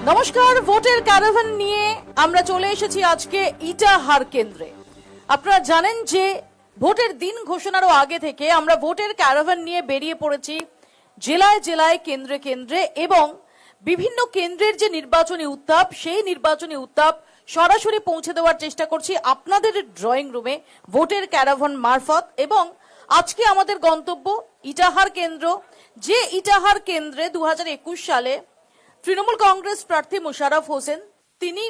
নমস্কার। ভোটের ক্যারাভান নিয়ে আমরা চলে এসেছি আজকে ইটাহার কেন্দ্রে। আপনারা জানেন যে ভোটের দিন ঘোষণারও আগে থেকে আমরা ভোটের ক্যারাভান নিয়ে বেরিয়ে পড়েছি জেলায় জেলায়, কেন্দ্রে কেন্দ্রে, এবং বিভিন্ন কেন্দ্রের যে নির্বাচনী উত্তাপ, সেই নির্বাচনী উত্তাপ সরাসরি পৌঁছে দেওয়ার চেষ্টা করছি আপনাদের ড্রয়িং রুমে ভোটের ক্যারাভান মারফত। এবং আজকে আমাদের গন্তব্য ইটাহার কেন্দ্র, যে ইটাহার কেন্দ্রে 2021 সালে তৃণমূল কংগ্রেস প্রার্থী মোশাররফ হোসেন তিনি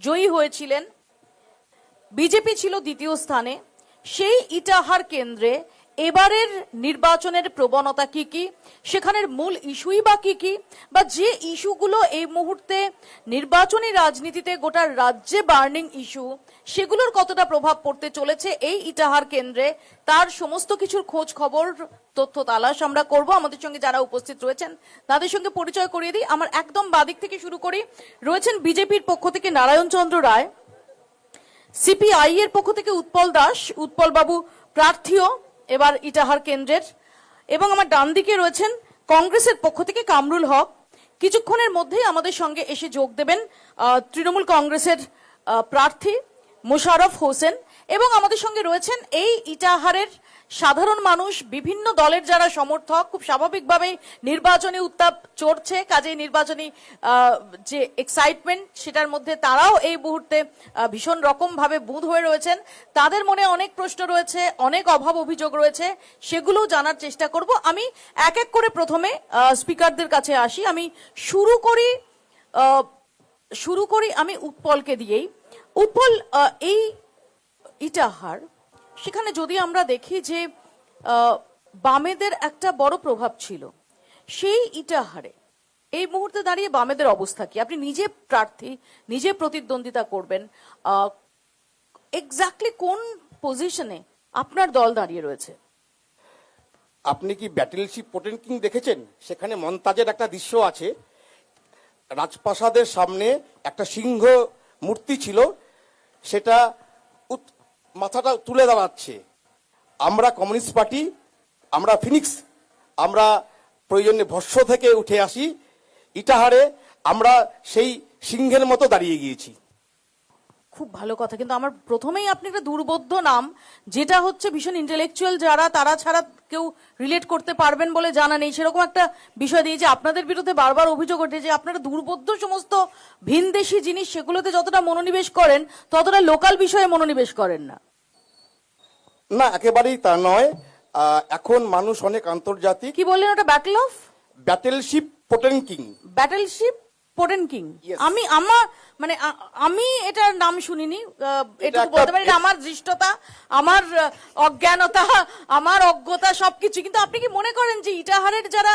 জয়ী হয়েছিলেন, বিজেপি ছিল দ্বিতীয় স্থানে। সেই ইটাহার কেন্দ্রে এবারের নির্বাচনের প্রবণতা কি কি, সেখানের মূল ইস্যুই বা কি কি, বা যে ইস্যুগুলো এই মুহূর্তে নির্বাচনী রাজনীতিতে গোটা রাজ্যে বার্নিং ইস্যু, সেগুলোর কতটা প্রভাব পড়তে চলেছে এই ইটাহার কেন্দ্রে, তার সমস্ত কিছুর খোঁজ খবর, তথ্য তালাশ আমরা করব। আমাদের সঙ্গে যারা উপস্থিত রয়েছেন তাদের সঙ্গে পরিচয় করিয়ে দিই। আমার একদম বাদিক থেকে শুরু করি। রয়েছেন বিজেপির পক্ষ থেকে নারায়ণ চন্দ্র রায়, সিপিআই এর পক্ষ থেকে উৎপল দাস, উৎপল বাবু প্রার্থীও এবার ইটাহার কেন্দ্রের, এবং আমার ডান দিকে রয়েছেন কংগ্রেসের পক্ষ থেকে কামরুল হক। কিছুক্ষণের মধ্যেই আমাদের সঙ্গে এসে যোগ দেবেন তৃণমূল কংগ্রেসের প্রার্থী মোশাররফ হোসেন। এবং আমাদের সঙ্গে রয়েছেন এই ইটাহারের সাধারণ মানুষ, বিভিন্ন দলের যারা সমর্থক। খুব স্বাভাবিকভাবেই নির্বাচনী উত্তাপ চড়ছে, কাজে নির্বাচনী যে এক্সাইটমেন্ট সেটার মধ্যে তারাও এই মুহূর্তে ভীষণ রকম ভাবে বুঁদ হয়ে রয়েছেন। তাদের মনে অনেক প্রশ্ন রয়েছে, অনেক অভাব অভিযোগ রয়েছে, সেগুলো জানার চেষ্টা করব। আমি এক এক করে প্রথমে স্পিকারদের কাছে আসি। আমি শুরু করি আমি উৎপলকে দিয়েই। উৎপল, এই ইটাহার, সেখানে যদি আমরা দেখি যে বামেদের একটা বড় প্রভাব ছিল, সেই ইটাহারে এই মুহূর্তে দাঁড়িয়ে বামেদের অবস্থা কি? আপনি নিজে প্রার্থী, নিজে প্রতিদ্বন্দ্বিতা করবেন, এক্স্যাক্টলি কোন পজিশনে আপনার দল দাঁড়িয়ে রয়েছে? আপনি কি ব্যাটেলশিপ পোটেনকিং দেখেছেন? সেখানে মন্তাজের একটা দৃশ্য আছে, রাজপ্রাসাদের সামনে একটা সিংহ মূর্তি ছিল, সেটা মাথাটা তুলে দাঁড়াচ্ছে। আমরা কমিউনিস্ট পার্টি, আমরা ফিনিক্স, আমরা প্রয়োজনে ভস্য থেকে উঠে আসি। ইটাহারে আমরা সেই সিংহের মতো দাঁড়িয়ে গিয়েছি। খুব ভালো কথা, কিন্তু আমার প্রথমেই আপনি একটা দুর্বোধ্য নাম, যেটা হচ্ছে ভীষণ ইন্টেলেকচুয়াল, যারা তারা ছাড়া কেউ রিলেট করতে পারবেন বলে জানা নেই, সেরকম একটা বিষয় দিয়ে যে আপনাদের বিরুদ্ধে বারবার অভিযোগ ওঠে যে আপনারা দুর্বোধ্য সমস্ত ভিনদেশি জিনিস, সেগুলোতে যতটা মনোনিবেশ করেন ততটা লোকাল বিষয়ে মনোনিবেশ করেন না। না, একেবারেই তা নয়। এখন মানুষ অনেক আন্তর্জাতিক। কি বললেন ওটা? ব্যাটেলশিপ পোটেনকিং। ব্যাটেলশিপ পোটেনকিং। Yes. আমি এটার নাম শুনিনি। এটুকু বলতে পারি, আমার দৃষ্টতা, আমার অজ্ঞানতা, আমার অজ্ঞতা সবকিছু। কিন্তু আপনি কি মনে করেন যে ইটাহারের যারা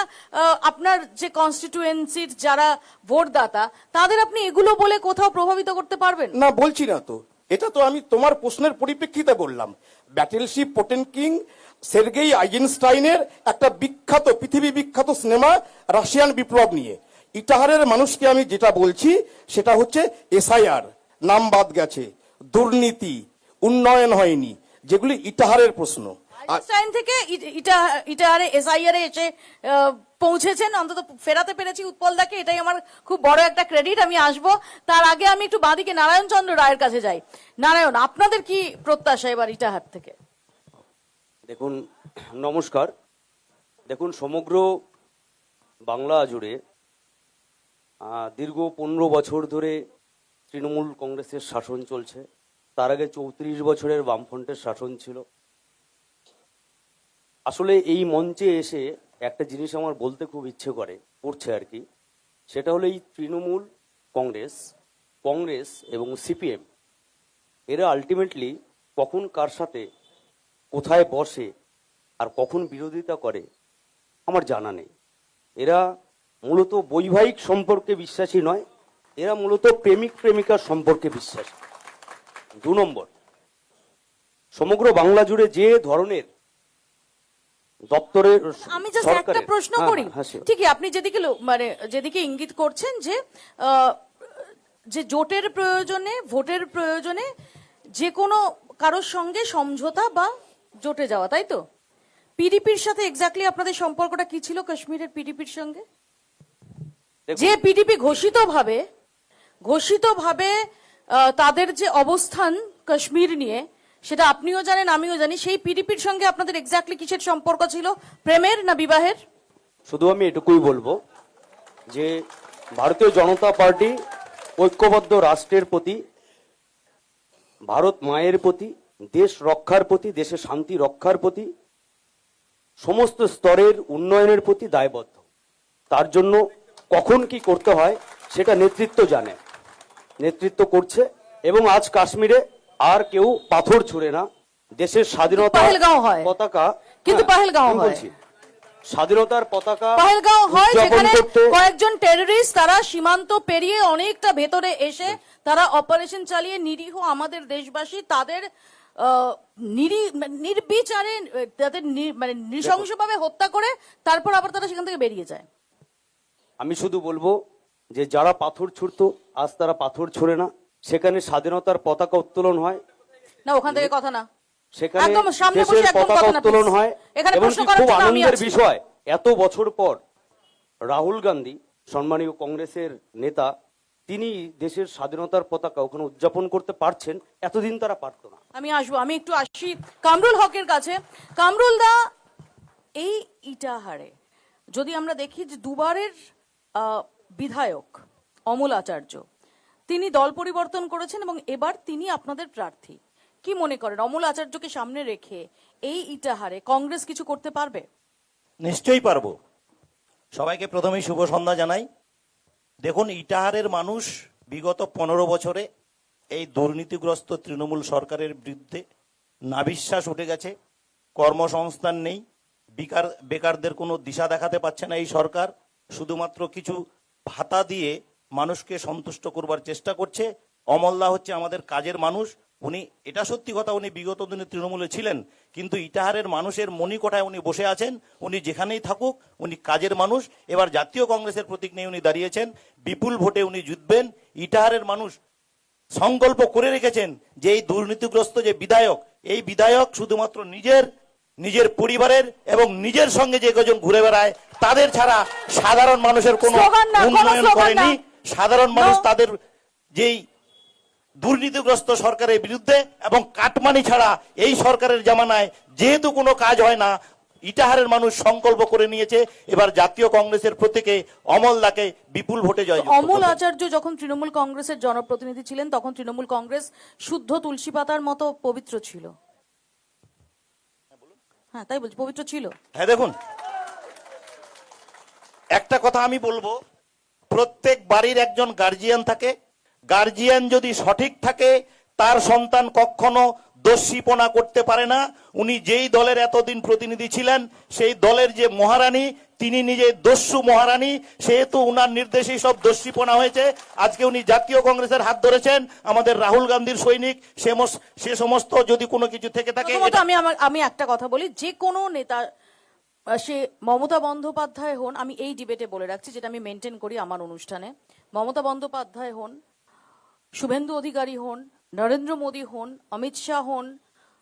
আপনার যে কনস্টিটিউয়েন্সির যারা ভোটদাতা, তাদের আপনি এগুলো বলে কোথাও প্রভাবিত করতে পারবেন? না, বলছি না তো। এটা তো আমি তোমার প্রশ্নের পরিপ্রেক্ষিতে বললাম। ব্যাটেলশিপ পোটেনকিং সের্গেই আইজেনস্টাইনের একটা বিখ্যাত, পৃথিবী বিখ্যাত সিনেমা রাশিয়ান বিপ্লব নিয়ে। ইটাহারের মানুষকে আমি যেটা বলছি সেটা হচ্ছে এসআইআর, নাম বাদ গেছে, দুর্নীতি, উন্নয়ন হয়নি, যেগুলি ইটাহারের প্রশ্ন। আইনস্টাইন থেকে ইটাহারে এসআইআর এসে পৌঁছেছেন, অন্তত ফেরাতে পেরেছি উৎপলদাকে, এটাই আমার খুব বড় একটা ক্রেডিট। আমি আসবো, তার আগে আমি একটু বাঁদিকে নারায়ণ চন্দ্র রায়ের কাছে যাই। নারায়ণ, আপনাদের কি প্রত্যাশা এবার ইটাহার থেকে? দেখুন, নমস্কার। দেখুন, সমগ্র বাংলা জুড়ে দীর্ঘ 15 বছর ধরে তৃণমূল কংগ্রেসের শাসন চলছে। তার আগে 34 বছরের বামফ্রন্টের শাসন ছিল। আসলে এই মঞ্চে এসে একটা জিনিস আমার বলতে খুব ইচ্ছে করছে আর কি, সেটা হলো এই তৃণমূল কংগ্রেস এবং সিপিএম, এরা আলটিমেটলি কখন কার সাথে কোথায় বসে আর কখন বিরোধিতা করে আমার জানা নেই। এরা মূলত বৈবাহিক সম্পর্কে বিশ্বাসী নয়, এরা মূলত প্রেমিক প্রেমিকার সম্পর্কে বিশ্বাসী। 2 নম্বর, সমগ্র বাংলা জুড়ে যে ধরনের দপ্তরের, আমি জাস্ট একটা প্রশ্ন করি। ঠিকই আপনি যেদিকে ইঙ্গিত করছেন যে জোটের প্রয়োজনে, ভোটের প্রয়োজনে যে কোনো কারোর সঙ্গে সমঝোতা বা জোটে যাওয়া, তাই তো? পিডিপির সাথে এক্স্যাক্টলি আপনাদের সম্পর্কটা কি ছিল কাশ্মীরের পিডিপির সঙ্গে? যে পিডিপি ঘোষিতভাবে ঘোষিতভাবে তাদের যে অবস্থান কাশ্মীর নিয়ে, সেটা আপনিও জানেন আমিও জানি, সেই পিডিপির সঙ্গে আপনাদের এক্স্যাক্টলি কিসের সম্পর্ক ছিল? প্রেমের না বিবাহের? শুধু আমি এটুকুই বলবো যে ভারতীয় জনতা পার্টি ঐক্যবদ্ধ রাষ্ট্রের প্রতি, ভারত মায়ের প্রতি, দেশ রক্ষার প্রতি, দেশের শান্তি রক্ষার প্রতি, সমস্ত স্তরের উন্নয়নের প্রতি দায়বদ্ধ। তার জন্য কখন কি করতে হয় সেটা নেতৃত্ব জানে, নেতৃত্ব করছে। এবং আজ কাশ্মীরে আর কেউ পাথর ছুঁড়ে না, দেশের স্বাধীনতা পাহেলগাঁও হয়। পতাকা, কিন্তু হ্যাঁ, পাহেলগাঁও আমি হয়। বলছি, স্বাধীনতার পতাকা পাহেলগাঁও হয়, উদযাপন যেখানে করতে কয়েকজন টেররিস্ট তারা সীমান্ত পেরিয়ে অনেকটা ভেতরে এসে তারা অপারেশন চালিয়ে নিরীহ আমাদের দেশবাসী তাদের নির্বিচারে তাদের মানে নৃশংসভাবে হত্যা করে তারপর আবার তারা সেখান থেকে বেরিয়ে যায়। আমি শুধু বলবো যে যারা পাথর ছুঁড়তো আজ তারা পাথর ছুঁড়ে না, সেখানে স্বাধীনতার পতাকা উত্তোলন হয়, না ওখান থেকে কথা না, সেখানে একদম সামনে বসে দেশের একদম পতাকা কথা না, উত্তোলন please। হয়। এখানে এবং প্রশ্ন কি করার খুব জন্য আমি আনন্দের আছি। বিষয়, এত বছর পর রাহুল গান্ধী, সম্মানীয় কংগ্রেসের নেতা, তিনি দেশের স্বাধীনতার পতাকা ওখানে উদযাপন করতে পারছেন, এতদিন তারা পারতো না। আমি আসবো, আমি একটু আসি কামরুল হকের কাছে। কামরুল দা, এই ইটাহারে যদি আমরা দেখি যে দুবারের বিধায়ক অমল আচার্য, তিনি দল পরিবর্তন করেছেন এবং এবার তিনি আপনাদের প্রার্থী। কি মনে করেন অমল আচার্যকে সামনে রেখে এই ইটাহারে কংগ্রেস কিছু করতে পারবে? নিশ্চয়ই পারবো। সবাইকে প্রথমেই শুভ সন্ধ্যা জানাই। দেখুন, ইটাহারের মানুষ বিগত 15 বছরে এই দুর্নীতিগ্রস্ত তৃণমূল সরকারের বিরুদ্ধে নাভিশ্বাস উঠে গেছে। কর্মসংস্থান নেই, বেকারদের কোনো দিশা দেখাতে পারছে না এই সরকার। শুধুমাত্র কিছু ভাতা দিয়ে মানুষকে সন্তুষ্ট করবার চেষ্টা করছে। অমলদা হচ্ছে আমাদের কাজের মানুষ। উনি, এটা সত্যি কথা, উনি বিগত দিনে তৃণমূলে ছিলেন, কিন্তু ইটাহারের মানুষের মণিকোঠায় উনি বসে আছেন। উনি যেখানেই থাকুক, উনি কাজের মানুষ। এবার জাতীয় কংগ্রেসের প্রতীক নিয়ে উনি দাঁড়িয়েছেন, বিপুল ভোটে উনি জিতবেন। ইটাহারের মানুষ সংকল্প করে রেখেছেন যে এই দুর্নীতিগ্রস্ত যে বিধায়ক, এই বিধায়ক শুধুমাত্র নিজের পরিবারের এবং নিজের সঙ্গে যে কজন ঘুরে বেড়ায় তাদের ছাড়া সাধারণ মানুষের কোনো স্লোগান না, কোনো উন্নয়ন স্লোগান করেনি। না। সাধারণ মানুষ No. তাদের যেই দুর্নীতিগ্রস্ত সরকারের বিরুদ্ধে এবং কাটমানি ছাড়া এই সরকারের জামানায় যেহেতু কোনো কাজ হয় না, ইটাহারের মানুষ সংকল্প করে নিয়েছে এবার জাতীয় কংগ্রেসের প্রতীকে অমলদাকে বিপুল ভোটে জয় অমল আচার্য যখন তৃণমূল কংগ্রেসের জনপ্রতিনিধি ছিলেন তখন তৃণমূল কংগ্রেস শুদ্ধ তুলসী পাতার মতো পবিত্র ছিল। হ্যাঁ, তাই বলছি, পবিত্র ছিল। হ্যাঁ, দেখুন, একটা কথা আমি বলবো, প্রত্যেক বাড়ির একজন গার্জিয়ান থাকে। গার্জিয়ান যদি সঠিক থাকে তার সন্তান কখনো দস্যিপনা করতে পারে না। উনি যেই দলের এতদিন প্রতিনিধি ছিলেন, সেই দলের যে মহারানী, তিনি নিজে দস্যু মহারানী, সেহেতু উনার নির্দেশেই সব দস্যিপনা হয়েছে। আজকে উনি জাতীয় কংগ্রেসের হাত ধরেছেন, আমাদের রাহুল গান্ধীর সৈনিক। সে সমস্ত যদি কোনো কিছু থেকে থাকে, প্রথমত আমি একটা কথা বলি, যে কোনো নেতা, সে মমতা বন্দ্যোপাধ্যায় হন, আমি এই ডিবেটে বলে রাখছি যেটা আমি মেনটেন করি আমার অনুষ্ঠানে, মমতা বন্দ্যোপাধ্যায় হন, শুভেন্দু অধিকারী হন, নরেন্দ্র মোদী হন, অমিত শাহ হন,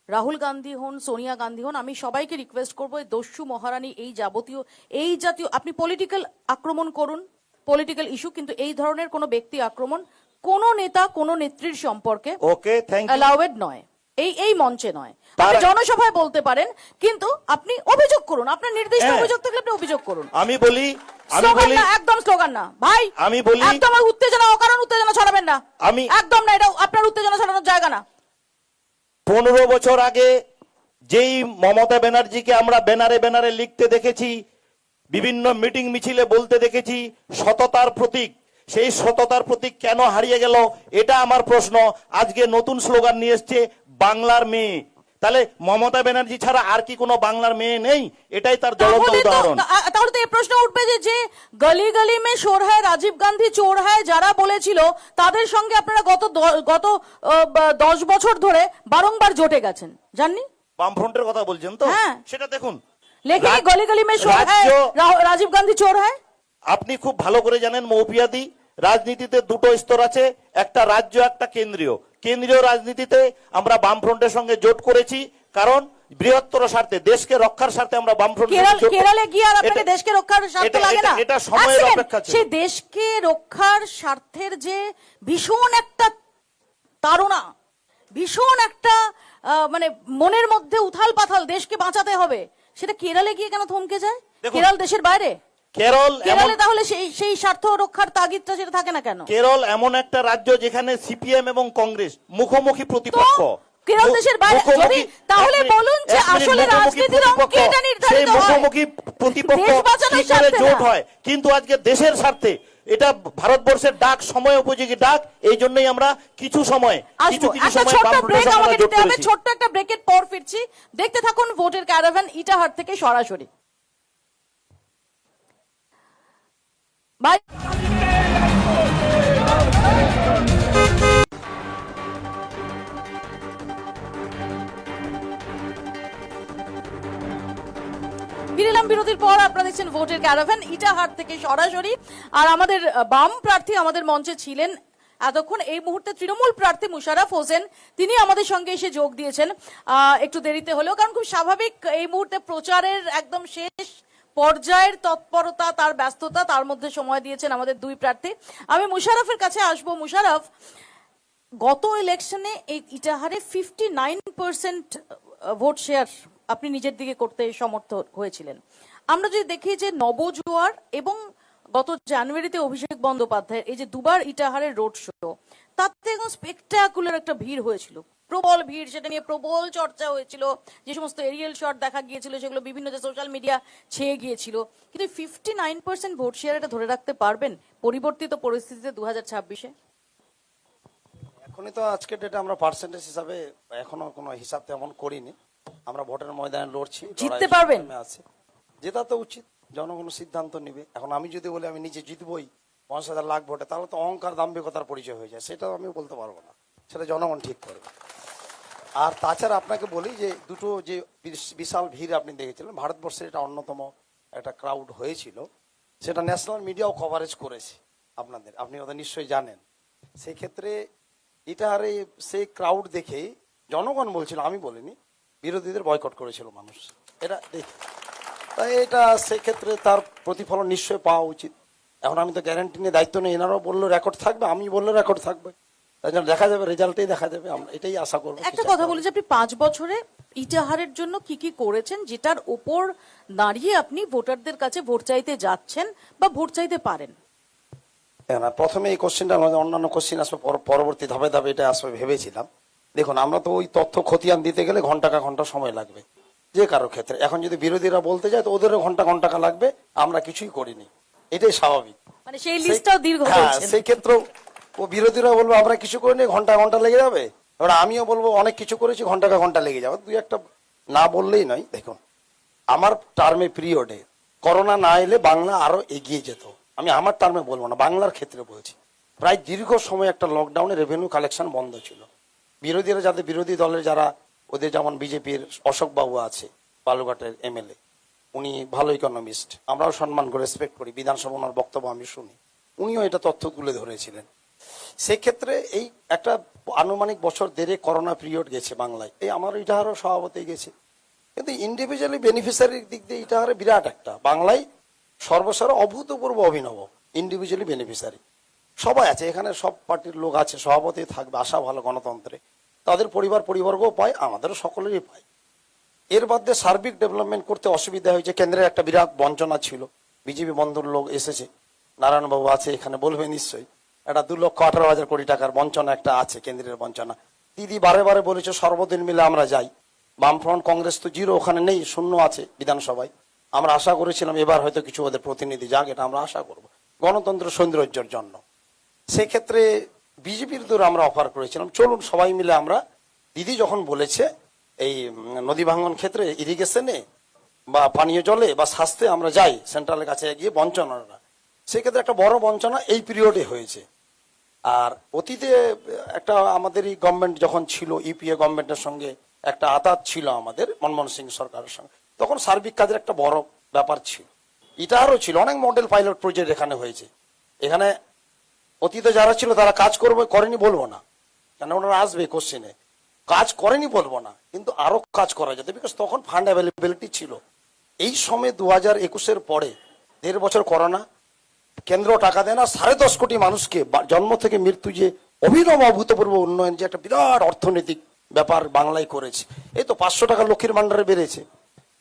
রাহুল গান্ধী হন, সোনিয়া গান্ধী হন, আমি সবাইকে রিকোয়েস্ট করবো এই দস্যু মহারানী, এই জাতীয় আপনি পলিটিক্যাল আক্রমণ করুন, পলিটিক্যাল ইস্যু, কিন্তু এই ধরনের কোনো ব্যক্তি আক্রমণ কোন নেতা কোন নেত্রীর সম্পর্কে ওকে, থ্যাংক ইউ, অ্যালাউড নয়, এই মঞ্চে নয়। আপনি জনসভায় বলতে পারেন, কিন্তু আপনি অভিযোগ করুন, আপনার নির্দিষ্ট অভিযোগ থাকলে আপনি অভিযোগ করুন। আমি বলি স্লোগান না, একদম স্লোগান না ভাই। আমি বলি, একদম উত্তেজনা, অকারণ উত্তেজনা ছড়াবেন না। একদম না, এটা আপনার উত্তেজনা ছড়ানোর জায়গা না। 15 বছর আগে যেই মমতা ব্যানার্জিকে আমরা ব্যানারে লিখতে দেখেছি, বিভিন্ন মিটিং মিছিলে বলতে দেখেছি সততার প্রতীক, সেই সততার প্রতীক কেন হারিয়ে গেল, এটা আমার প্রশ্ন। আজকে নতুন স্লোগান নিয়ে এসছে বাংলার মেয়ে। তাহলে মমতা ব্যানার্জি ছাড়া আর কি কোনো বাংলার মেয়ে নেই? এটাই তার জ্বলন্ত উদাহরণ। তাহলে তো এই প্রশ্ন উঠবে যে গলি গলি মে শোর হ্যায়, রাজীব গান্ধী চোর হ্যায় যারা বলেছিল, তাদের সঙ্গে আপনারা গত 10 বছর ধরে বারংবার জোটে গেছেন, জাননি? বামফ্রন্টের কথা বলছেন তো? হ্যাঁ। সেটা দেখুন, লেখে গলি গলি মে শোর হ্যায়, রাজীব গান্ধী চোর হ্যায়। আপনি খুব ভালো করে জানেন মৌপিয়াদি, রাজনীতিতে দুটো স্তর আছে, একটা রাজ্য, একটা কেন্দ্রীয়। কেন্দ্রীয় রাজনীতিতে আমরা বামফ্রন্টের সঙ্গে জোট করেছি, কারণ বৃহত্তর স্বার্থে, দেশকে রক্ষার স্বার্থে আমরা বামফ্রন্ট কেরালে গিয়ে আর আপনাকে দেশকে রক্ষার স্বার্থ লাগে না? এটা এক সময়ের সেকেন্ড, অপেক্ষা ছিল। সেই দেশকে রক্ষার স্বার্থের যে ভীষণ একটা তাড়না, ভীষণ একটা মানে মনের মধ্যে উথাল পাথাল, দেশকে বাঁচাতে হবে, সেটা কেরালে গিয়ে কেন থমকে যায়? দেখুন, কেরল দেশের বাইরে, কেরলে তাহলে সেই স্বার্থ রক্ষার তাগিদটা সেটা থাকে না কেন? কেরল এমন একটা রাজ্য যেখানে সিপিএম এবং কংগ্রেস মুখোমুখি প্রতিপক্ষ। কেরল দেশের বাইরে, যদি তাহলে বলুন যে আসলে রাজনীতির অঙ্কে এটা নির্ধারিত হয় মুখোমুখি প্রতিপক্ষ দেশ বাঁচানোর কি করে স্বার্থে জোট না। হয়, কিন্তু আজকে দেশের স্বার্থে এটা ভারতবর্ষের ডাক, সময় উপযোগী ডাক। এই জন্যই আমরা কিছু সময় আসবো, একটা সময় ছোট্ট বামফ্রন্টের ব্রেক সঙ্গে আমাকে আমরা জোট দিতে হবে, করেছি। ছোট্ট একটা ব্রেকের পর ফিরছি। দেখতে থাকুন ভোটের ক্যারাভান ইটাহার থেকে সরাসরি। বাই। ফিরে এলাম বিরতির পর। আপনারা দেখছেন ভোটের ক্যারাভান ইটাহার থেকে সরাসরি। আর আমাদের বাম প্রার্থী আমাদের মঞ্চে ছিলেন এতক্ষণ। এই মুহূর্তে তৃণমূল প্রার্থী মুশারফ হোসেন, তিনি আমাদের সঙ্গে এসে যোগ দিয়েছেন একটু দেরিতে হলেও, কারণ খুব স্বাভাবিক, এই মুহূর্তে প্রচারের একদম শেষ পর্যায়ের তৎপরতা, তার ব্যস্ততা, তার মধ্যে সময় দিয়েছেন আমাদের দুই প্রার্থী। আমি মুশারফের কাছে আসবো। মুশারফ, গত ইলেকশনে এই ইটাহারে 59% ভোট শেয়ার আপনি নিজের দিকে করতে সমর্থ হয়েছিলেন। আমরা যদি দেখি যে নবজোয়ার এবং গত জানুয়ারিতে অভিষেক বন্দ্যোপাধ্যায়ের এই যে দুবার ইটাহারের রোড শো, তাতে একদম স্পেকটাকুলার একটা ভিড় হয়েছিল, প্রবল ভিড়, সেটা নিয়ে প্রবল চর্চা হয়েছিল। যে সমস্ত এরিয়াল শট দেখা গিয়েছিল সেগুলো বিভিন্ন যে সোশ্যাল মিডিয়া ছেয়ে গিয়েছিল। কিন্তু 59% ভোট শেয়ার এটা ধরে রাখতে পারবেন পরিবর্তিত পরিস্থিতিতে 2026-এ? এখনই তো আজকের ডেটে আমরা পার্সেন্টেজ হিসাবে এখনো কোনো হিসাব তেমন করিনি। আমরা ভোটের ময়দানে লড়ছি, জিততে পারবেন? আছে, জেতা তো উচিত, জনগণ সিদ্ধান্ত নেবে। এখন আমি যদি বলি আমি নিজে জিতবই 50,000 লাখ ভোটে, তাহলে তো অহংকার দাম্ভিকতার পরিচয় হয়ে যায়, সেটাও আমি বলতে পারবো না, সেটা জনগণ ঠিক করবে। আর তাছাড়া আপনাকে বলি যে দুটো যে বিশাল ভিড় আপনি দেখেছিলেন, ভারতবর্ষের এটা অন্যতম একটা ক্রাউড হয়েছিল, সেটা ন্যাশনাল মিডিয়াও কভারেজ করেছে আপনাদের, আপনি ওদের নিশ্চয়ই জানেন। সেই ক্ষেত্রে ইটাহারে সেই ক্রাউড দেখে জনগণ বলছিল, আমি বলিনি, বিরোধীদের বয়কট করেছিল মানুষ, এটা দেখে। তাই এটা সেক্ষেত্রে তার প্রতিফলন নিশ্চয়ই পাওয়া উচিত। এখন আমি তো গ্যারান্টি নিয়ে দায়িত্ব নেই, এনারাও বললো রেকর্ড থাকবে, আমি বললো রেকর্ড থাকবে, তাই জন্য দেখা যাবে, রেজাল্টেই দেখা যাবে, আমরা এটাই আশা করবো। একটা কথা বলি যে আপনি 5 বছরে ইটাহারের জন্য কি কি করেছেন, যেটার ওপর দাঁড়িয়ে আপনি ভোটারদের কাছে ভোট চাইতে যাচ্ছেন বা ভোট চাইতে পারেন? প্রথমে এই কোশ্চেনটা আমাদের, অন্যান্য কোশ্চেন আসবে পরবর্তী ধাপে ধাপে, এটা আসবে ভেবেছিলাম। দেখুন, আমরা তো ওই তথ্য খতিয়ান দিতে গেলে ঘন্টা সময় লাগবে যে কারো ক্ষেত্রে। এখন যদি বিরোধীরা বলতে যায় তো ওদেরও ঘন্টা লাগবে, আমরা কিছুই করিনি, এটাই স্বাভাবিক। মানে সেই লিস্টটাও দীর্ঘ। হ্যাঁ, সেই ক্ষেত্রে ও বিরোধীরা বলবো আমরা কিছু করিনি, ঘন্টা লেগে যাবে। এবার আমিও বলবো অনেক কিছু করেছি, ঘন্টা লেগে যাবে। দুই একটা না বললেই নয়। দেখুন, আমার টার্মে পিরিয়ডে করোনা না এলে বাংলা আরো এগিয়ে যেত। আমি আমার টার্মে বলবো না, বাংলার ক্ষেত্রে বলছি। প্রায় দীর্ঘ সময় একটা লকডাউনে রেভিনিউ কালেকশন বন্ধ ছিল। বিরোধীরা, যাদের বিরোধী দলের যারা, ওদের যেমন বিজেপির অশোক বাবু আছে, বালুঘাটের এমএলএ, উনি ভালো ইকোনমিস্ট, আমরাও সম্মান করে রেসপেক্ট করি, বিধানসভা ওনার বক্তব্য আমি শুনি, উনিও এটা তথ্য তুলে ধরেছিলেন। সেক্ষেত্রে এই একটা আনুমানিক বছর দেড়ে করোনা পিরিয়ড গেছে বাংলায়, এই আমার ইটাহারও সভাপতি গেছে। কিন্তু ইন্ডিভিজুয়ালি বেনিফিশিয়ারির দিক দিয়ে ইটাহারে বিরাট একটা, বাংলায় সর্বসারা অভূতপূর্ব অভিনব ইন্ডিভিজুয়ালি বেনিফিশিয়ারি সবাই আছে এখানে, সব পার্টির লোক আছে, সভাপতি থাকবে, আশা ভালো গণতন্ত্রে, তাদের পরিবারও পায়, আমাদেরও সকলেরই পায়। এর মধ্যে সার্বিক ডেভেলপমেন্ট করতে অসুবিধা হয়েছে, কেন্দ্রের একটা বিরাট বঞ্চনা ছিল, বিজেপি বন্ধুর লোক এসেছে, নারায়ণবাবু আছে এখানে, বলবে নিশ্চয়ই, একটা 2,18,000 কোটি টাকার বঞ্চনা একটা আছে, কেন্দ্রের বঞ্চনা। দিদি বারে বলেছে সর্বদিন মিলে আমরা যাই, বামফ্রন্ট কংগ্রেস তো জিরো, ওখানে নেই, শূন্য আছে বিধানসভায়। আমরা আশা করেছিলাম এবার হয়তো কিছু ওদের প্রতিনিধি যাক, এটা আমরা আশা করব গণতন্ত্র সৌন্দর্যের জন্য। সেক্ষেত্রে বিজেপির দূর আমরা অফার করেছিলাম, চলুন সবাই মিলে আমরা, দিদি যখন বলেছে এই নদী ভাঙ্গন ক্ষেত্রে, ইরিগেশনে বা পানীয় জলে বা স্বাস্থ্যে আমরা যাই, সেন্ট্রালের কাছে গিয়ে বঞ্চনাটা, সেক্ষেত্রে একটা বড় বঞ্চনা এই পিরিয়ডে হয়েছে। আর অতীতে একটা আমাদের এই গভর্নমেন্ট যখন ছিল, ইউপিএ গভর্নমেন্টের সঙ্গে একটা আতাত ছিল আমাদের, মনমোহন সিং সরকারের সঙ্গে, তখন সার্বিক কাজের একটা বড় ব্যাপার ছিল, ইটাহারও ছিল, অনেক মডেল পাইলট প্রজেক্ট এখানে হয়েছে। এখানে অতীতে যারা ছিল তারা কাজ করেনি বলবো না, কেন ওনারা আসবে কোশ্চেনে, কাজ করেনি বলবো না, কিন্তু আরো কাজ করা যেত, বিকজ তখন ফান্ড অ্যাভেলেবিলিটি ছিল। এই সময় 2021-এর পরে 1.5 বছর করোনা, কেন্দ্র টাকা দেয় না, 10.5 কোটি মানুষকে জন্ম থেকে মৃত্যু যে অভিনব অভূতপূর্ব উন্নয়ন, যে একটা বিরাট অর্থনৈতিক ব্যাপার বাংলায় করেছে। এই তো 500 টাকা লক্ষ্মীর ভান্ডারে বেড়েছে,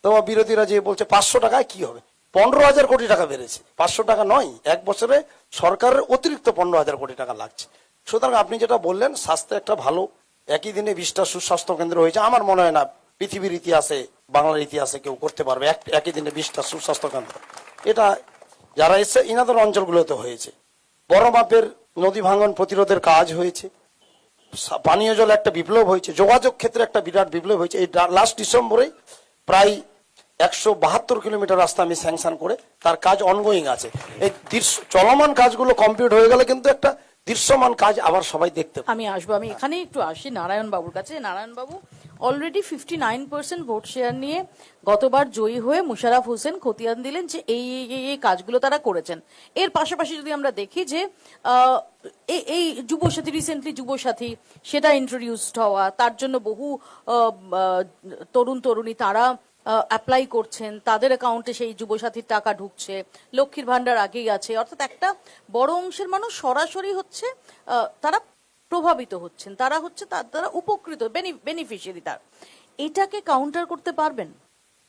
তো বিরোধীরা যে বলছে 500 টাকায় কি হবে, 15,000 কোটি টাকা বেড়েছে, 500 টাকা নয়, এক বছরে সরকারের অতিরিক্ত 15,000 কোটি টাকা লাগছে। সুতরাং আপনি যেটা বললেন, স্বাস্থ্য একটা ভালো, একই দিনে 20টা সুস্বাস্থ্য কেন্দ্র হয়েছে, আমার মনে হয় না পৃথিবীর ইতিহাসে, বাংলার ইতিহাসে কেউ করতে পারবে একই দিনে 20টা সুস্বাস্থ্য কেন্দ্র। এটা যারা এসছে ইনাদের অঞ্চলগুলোতে হয়েছে। বড় মাপের নদী ভাঙন প্রতিরোধের কাজ হয়েছে, পানীয় জল একটা বিপ্লব হয়েছে, যোগাযোগ ক্ষেত্রে একটা বিরাট বিপ্লব হয়েছে। এই লাস্ট ডিসেম্বরে প্রায় 172 কিলোমিটার রাস্তা আমি স্যাংশন করে, তার কাজ অনগোয়িং আছে। এই চলমান কাজগুলো কমপ্লিট হয়ে গেলে কিন্তু একটা দৃশ্যমান কাজ আবার সবাই দেখতে পাবে। আমি আসবো, আমি এখানে একটু আসি নারায়ণ বাবুর কাছে। নারায়ণ বাবু, অলরেডি 59% ভোট শেয়ার নিয়ে গতবার জয়ী হয়ে মুশারফ হোসেন খতিয়ান দিলেন যে এই কাজগুলো তারা করেছেন। এর পাশাপাশি যদি আমরা দেখি যে এই যুবসাথী, রিসেন্টলি যুবসাথী সেটা ইন্ট্রোডিউসড হওয়া, তার জন্য বহু তরুণ তরুণী তারা অ্যাপ্লাই করছেন, তাদের অ্যাকাউন্টে সেই যুবসাথীর টাকা ঢুকছে, লক্ষ্মীর ভান্ডার আগেই আছে, অর্থাৎ একটা বড় অংশের মানুষ সরাসরি হচ্ছে তারা প্রভাবিত হচ্ছেন, তারা হচ্ছে তারা উপকৃত, বেনিফিশিয়ারি তার। এটাকে কাউন্টার করতে পারবেন?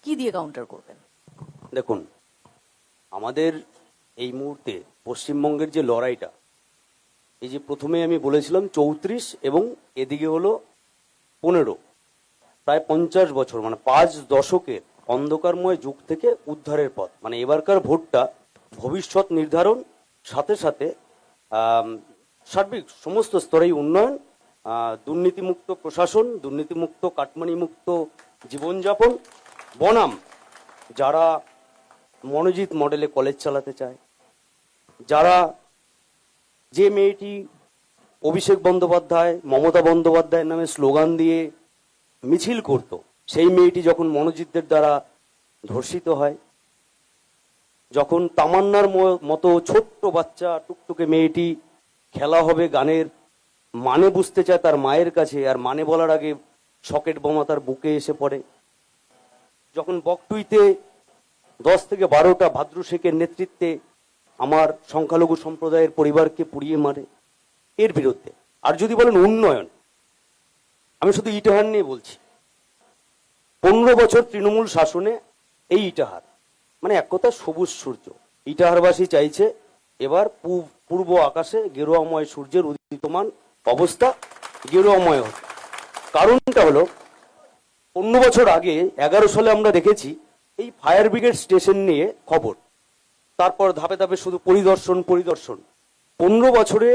কি দিয়ে কাউন্টার করবেন? দেখুন, আমাদের এই মুহূর্তে পশ্চিমবঙ্গের যে লড়াইটা, এই যে প্রথমে আমি বলেছিলাম 34 এবং এদিকে হলো 15, প্রায় 50 বছর, মানে 5 দশকের অন্ধকারময় যুগ থেকে উদ্ধারের পথ। মানে এবারকার ভোটটা ভবিষ্যৎ নির্ধারণ, সাথে সাথে সার্বিক সমস্ত স্তরেই উন্নয়ন, দুর্নীতিমুক্ত প্রশাসন, দুর্নীতিমুক্ত কাটমানিমুক্ত জীবনযাপন বনাম যারা মনোজিৎ মডেলে কলেজ চালাতে চায়, যারা, যে মেয়েটি অভিষেক বন্দ্যোপাধ্যায়, মমতা বন্দ্যোপাধ্যায়ের নামে স্লোগান দিয়ে মিছিল করত, সেই মেয়েটি যখন মনোজিৎদের দ্বারা ধর্ষিত হয়, যখন তামান্নার মতো ছোট্ট বাচ্চা টুকটুকে মেয়েটি খেলা হবে গানের মানে বুঝতে চায় তার মায়ের কাছে, আর মানে বলার আগে সকেট বোমা তার বুকে এসে পড়ে, যখন বকটুইতে 10 থেকে 12টা ভাদ্র শেখের নেতৃত্বে আমার সংখ্যালঘু সম্প্রদায়ের পরিবারকে পুড়িয়ে মারে, এর বিরুদ্ধে। আর যদি বলেন উন্নয়ন, আমি শুধু ইটাহার নিয়ে বলছি। 15 বছর তৃণমূল শাসনে এই ইটাহার, মানে এক কথা সবুজ সূর্য। ইটাহারবাসী চাইছে এবার পূর্ব আকাশে গেরুয়াময় সূর্যের উদিতমান অবস্থা গেরুয়াময় হতে। কারণটা হলো 15 বছর আগে 11 সালে আমরা দেখেছি এই ফায়ার ব্রিগেড স্টেশন নিয়ে খবর, তারপর ধাপে ধাপে শুধু পরিদর্শন। 15 বছরে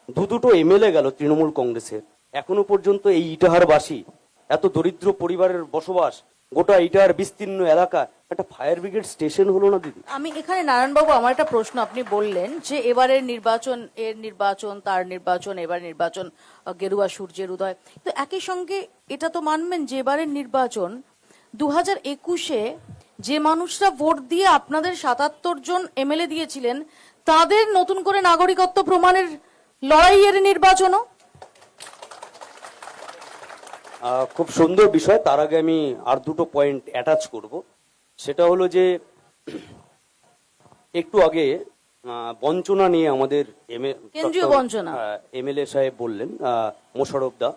দুটো এমএলএ গেল তৃণমূল কংগ্রেসের, এখনো পর্যন্ত এই ইটাহারবাসী, এত দরিদ্র পরিবারের বসবাস, গোটা ইটাহার বিস্তীর্ণ এলাকা, একটা ফায়ার ব্রিগেড স্টেশন হলো না দিদি। আমি এখানে নারায়ণবাবু, আমার একটা প্রশ্ন, আপনি বললেন যে এবারের নির্বাচন, এর নির্বাচন, তার নির্বাচন, এবার নির্বাচন, গেরুয়া সূর্যের উদয়, তো একই সঙ্গে এটা তো মানবেন যে এবারের নির্বাচন 2021-এ যে মানুষরা ভোট দিয়ে আপনাদের 77 জন এমএলএ দিয়েছিলেন, তাদের নতুন করে নাগরিকত্ব প্রমাণের লড়াইয়ের নির্বাচনও। খুব সুন্দর বিষয়। তার আগে আমি আর দুটো পয়েন্ট অ্যাটাচ করব। সেটা হলো যে একটু আগে বঞ্চনা নিয়ে আমাদের কেন্দ্রীয় বঞ্চনা এমএলএ সাহেব বললেন, মোশাররফ দা।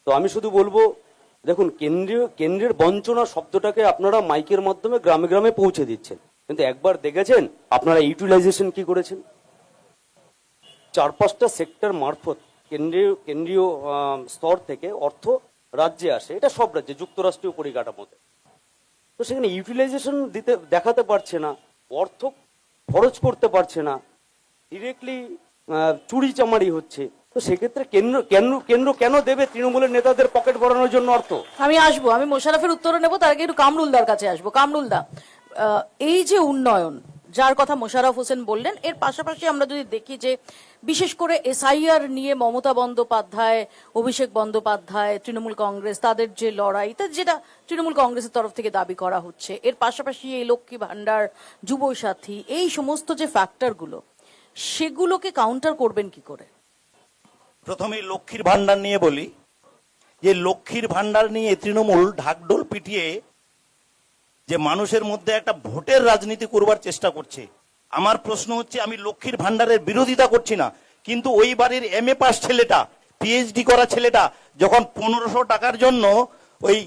তো আমি শুধু বলবো, দেখুন, কেন্দ্রের বঞ্চনা শব্দটাকে আপনারা মাইকের মাধ্যমে গ্রামে গ্রামে পৌঁছে দিচ্ছেন, কিন্তু একবার দেখেছেন আপনারা ইউটিলাইজেশন কি করেছেন? 4-5টা সেক্টর মারফত কেন্দ্রীয় স্তর থেকে অর্থ রাজ্যে আসে, এটা সব রাজ্যে, যুক্তরাষ্ট্রীয় পরিকাঠামোতে। তো সেখানে ইউটিলাইজেশন দেখাতে পারছে না, অর্থ খরচ করতে পারছে না, ডিরেক্টলি চুরি চামারি হচ্ছে। তো সেক্ষেত্রে কেন্দ্র কেন দেবে তৃণমূলের নেতাদের পকেট ভরানোর জন্য অর্থ? আমি আসবো, আমি মোশাররফের উত্তর নেবো, তার আগে একটু কামরুলদার কাছে আসবো। কামরুলদা, এই যে উন্নয়ন যার কথা মোশাররফ হোসেন বললেন, এর পাশাপাশি আমরা যদি দেখি যে বিশেষ করে এসআইআর নিয়ে মমতা বন্দ্যোপাধ্যায়, অভিষেক বন্দ্যোপাধ্যায়, তৃণমূল কংগ্রেস, তাদের যে লড়াই, যেটা তৃণমূল কংগ্রেসের তরফ থেকে দাবি করা হচ্ছে, এর পাশাপাশি এই লক্ষ্মী ভান্ডার, যুবসাথী, এই সমস্ত যে ফ্যাক্টরগুলো, সেগুলোকে কাউন্টার করবেন কি করে? প্রথমে লক্ষ্মীর ভান্ডার নিয়ে বলি যে লক্ষ্মীর ভান্ডার নিয়ে তৃণমূল ঢাকঢোল পিটিয়ে যে মানুষের মধ্যে একটা ভোটের রাজনীতি করবার চেষ্টা করছে। আমার প্রশ্ন হচ্ছে, আমি লক্ষ্মীর ভান্ডারের বিরোধিতা করছি না, কিন্তু ওই বাড়ির MA পাস ছেলেটা, PhD করা ছেলেটা যখন 1500 টাকার জন্য ওই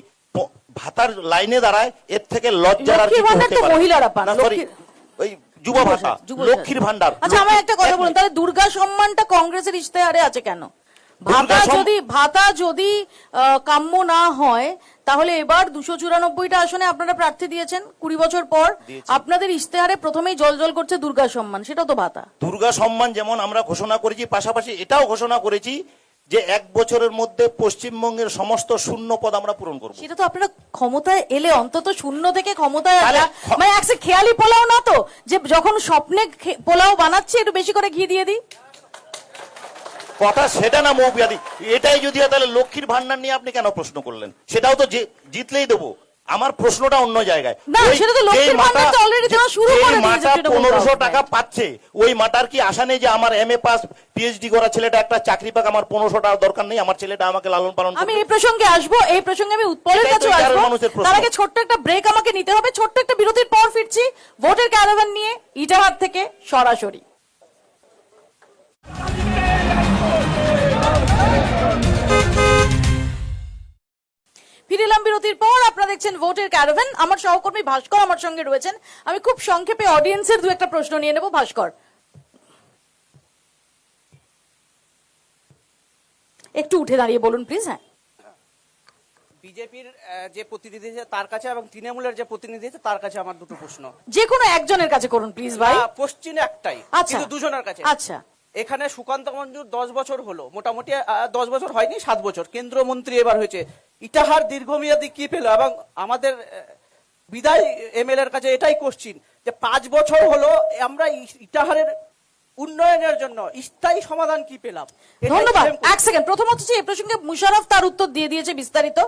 ভাতার লাইনে দাঁড়ায়, এর থেকে লজ্জার আর লক্ষ্মীর কিছু ভান্ডার হতে তো পারে না। মহিলারা পান, না, sorry, লক্ষ্মীর- ওই যুব ভাতা, লক্ষ্মীর ভান্ডার। আচ্ছা আমার একটা কথা বলুন, তাহলে দুর্গা সম্মানটা কংগ্রেসের ইশতেহারে আছে কেন? ভাতা যদি কাম্য না হয়, তাহলে এবার 294টা আসনে আপনারা প্রার্থী দিয়েছেন 20 বছর পর, আপনাদের ইশতেহারে প্রথমেই জল করছে দুর্গা সম্মান, সেটা তো ভাতা। দুর্গা সম্মান যেমন আমরা ঘোষণা করেছি, পাশাপাশি এটাও ঘোষণা করেছি যে 1 বছরের মধ্যে পশ্চিমবঙ্গের সমস্ত শূন্য পদ আমরা পূরণ করব। সেটা তো আপনারা ক্ষমতায় এলে অন্তত শূন্য থেকে ক্ষমতায় তাহলে আসা, মানে একটা খেয়ালি পোলাও না তো, যে যখন স্বপ্নে পোলাও বানাচ্ছে একটু বেশি করে ঘি দিয়ে দিই। কথা সেটা না মৌপিয়াদি, এটাই যদি হয় তাহলে লক্ষ্মীর ভান্ডার নিয়ে আপনি কেন প্রশ্ন করলেন? সেটাও তো জিতলেই দেবো। আমার প্রশ্নটা অন্য জায়গায়। না, সেটা তো লক্ষ্মীর ভান্ডার তো already দেওয়া শুরু করে দিয়েছে তৃণমূল 1500 দল। টাকা পাচ্ছে, ওই মাটার কি আশা নেই যে আমার MA পাস PhD করা ছেলেটা একটা চাকরি পাক, আমার 1500 টাকা দরকার নেই, আমার ছেলেটা আমাকে লালন পালন আমি করবে? এই প্রসঙ্গে আসবো, এই প্রসঙ্গে আমি উৎপলের এটাই তো কাছে এগারো আসবো। মানুষের প্রশ্ন। তার আগে ছোট্ট একটা ব্রেক আমাকে নিতে হবে, ছোট্ট একটা বিরতির পর ফিরছি ভোটের ক্যারাভান নিয়ে ইটাহার থেকে সরাসরি। ফিরিলাম বিরতির পর, আপনারা দেখছেন ভোটের ক্যারাভান। আমার সহকর্মী ভাস্কর আমার সঙ্গে রয়েছেন। আমি খুব সংক্ষেপে অডিয়েন্সের দু একটা প্রশ্ন নিয়ে নেব। ভাস্কর, একটু উঠে দাঁড়িয়ে বলুন প্লিজ। হ্যাঁ, বিজেপির যে প্রতিনিধি আছে তার কাছে এবং তৃণমূলের যে প্রতিনিধি আছে তার কাছে আমার দুটো প্রশ্ন। যে কোনো একজনের কাছে করুন প্লিজ ভাই। কোশ্চিন একটাই, আচ্ছা। কিন্তু দুজনের কাছে। আচ্ছা, এখানে সুকান্ত মঞ্জুর 10 বছর হলো, মোটামুটি 10 বছর হয়নি, 7 বছর কেন্দ্রমন্ত্রী এবার হয়েছে। ইটাহার দীর্ঘমেয়াদী কি পেল? এবং আমাদের বিদায় MLA এর কাছে এটাই কোশ্চিন যে 5 বছর হলো আমরা ইটাহারের উন্নয়নের জন্য স্থায়ী সমাধান কি পেলাম? এটাই ধন্যবাদ। claim করছি। এক সেকেন্ড, প্রথমত হচ্ছে এই প্রসঙ্গে মুশারফ তার উত্তর দিয়ে দিয়েছে বিস্তারিত।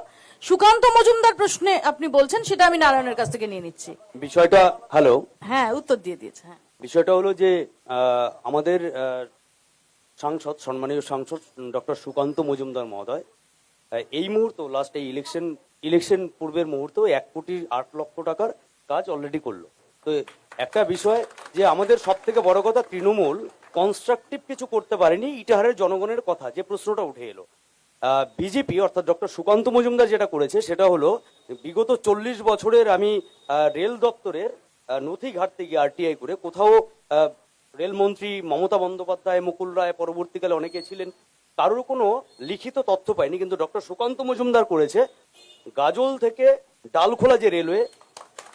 সুকান্ত মজুমদার প্রশ্নে আপনি বলছেন, সেটা আমি নারায়ণের কাছ থেকে নিয়ে নিচ্ছি। বিষয়টা হ্যালো হ্যাঁ, উত্তর দিয়ে দিয়েছে। হ্যাঁ, বিষয়টা হলো যে আমাদের সাংসদ, সম্মানীয় সাংসদ ডক্টর সুকান্ত মজুমদার মহোদয় এই মুহূর্তে লাস্ট এই ইলেকশন পূর্বের মুহূর্তে 1,08,00,000 টাকার কাজ অলরেডি করলো। তো একটা বিষয় যে আমাদের সব থেকে বড় কথা, তৃণমূল কনস্ট্রাকটিভ কিছু করতে পারেনি ইটাহারের জনগণের কথা, যে প্রশ্নটা উঠে এলো। বিজেপি অর্থাৎ ডক্টর সুকান্ত মজুমদার যেটা করেছে সেটা হলো, বিগত 40 বছরের আমি রেল দপ্তরের নথি ঘাটতে গিয়ে RTI করে কোথাও রেলমন্ত্রী মমতা বন্দ্যোপাধ্যায়, মুকুল রায়, পরবর্তীকালে অনেকে ছিলেন, কারোর কোনো লিখিত তথ্য পাইনি। কিন্তু ডক্টর সুকান্ত মজুমদার করেছে গাজল থেকে ডালখোলা যে রেলওয়ে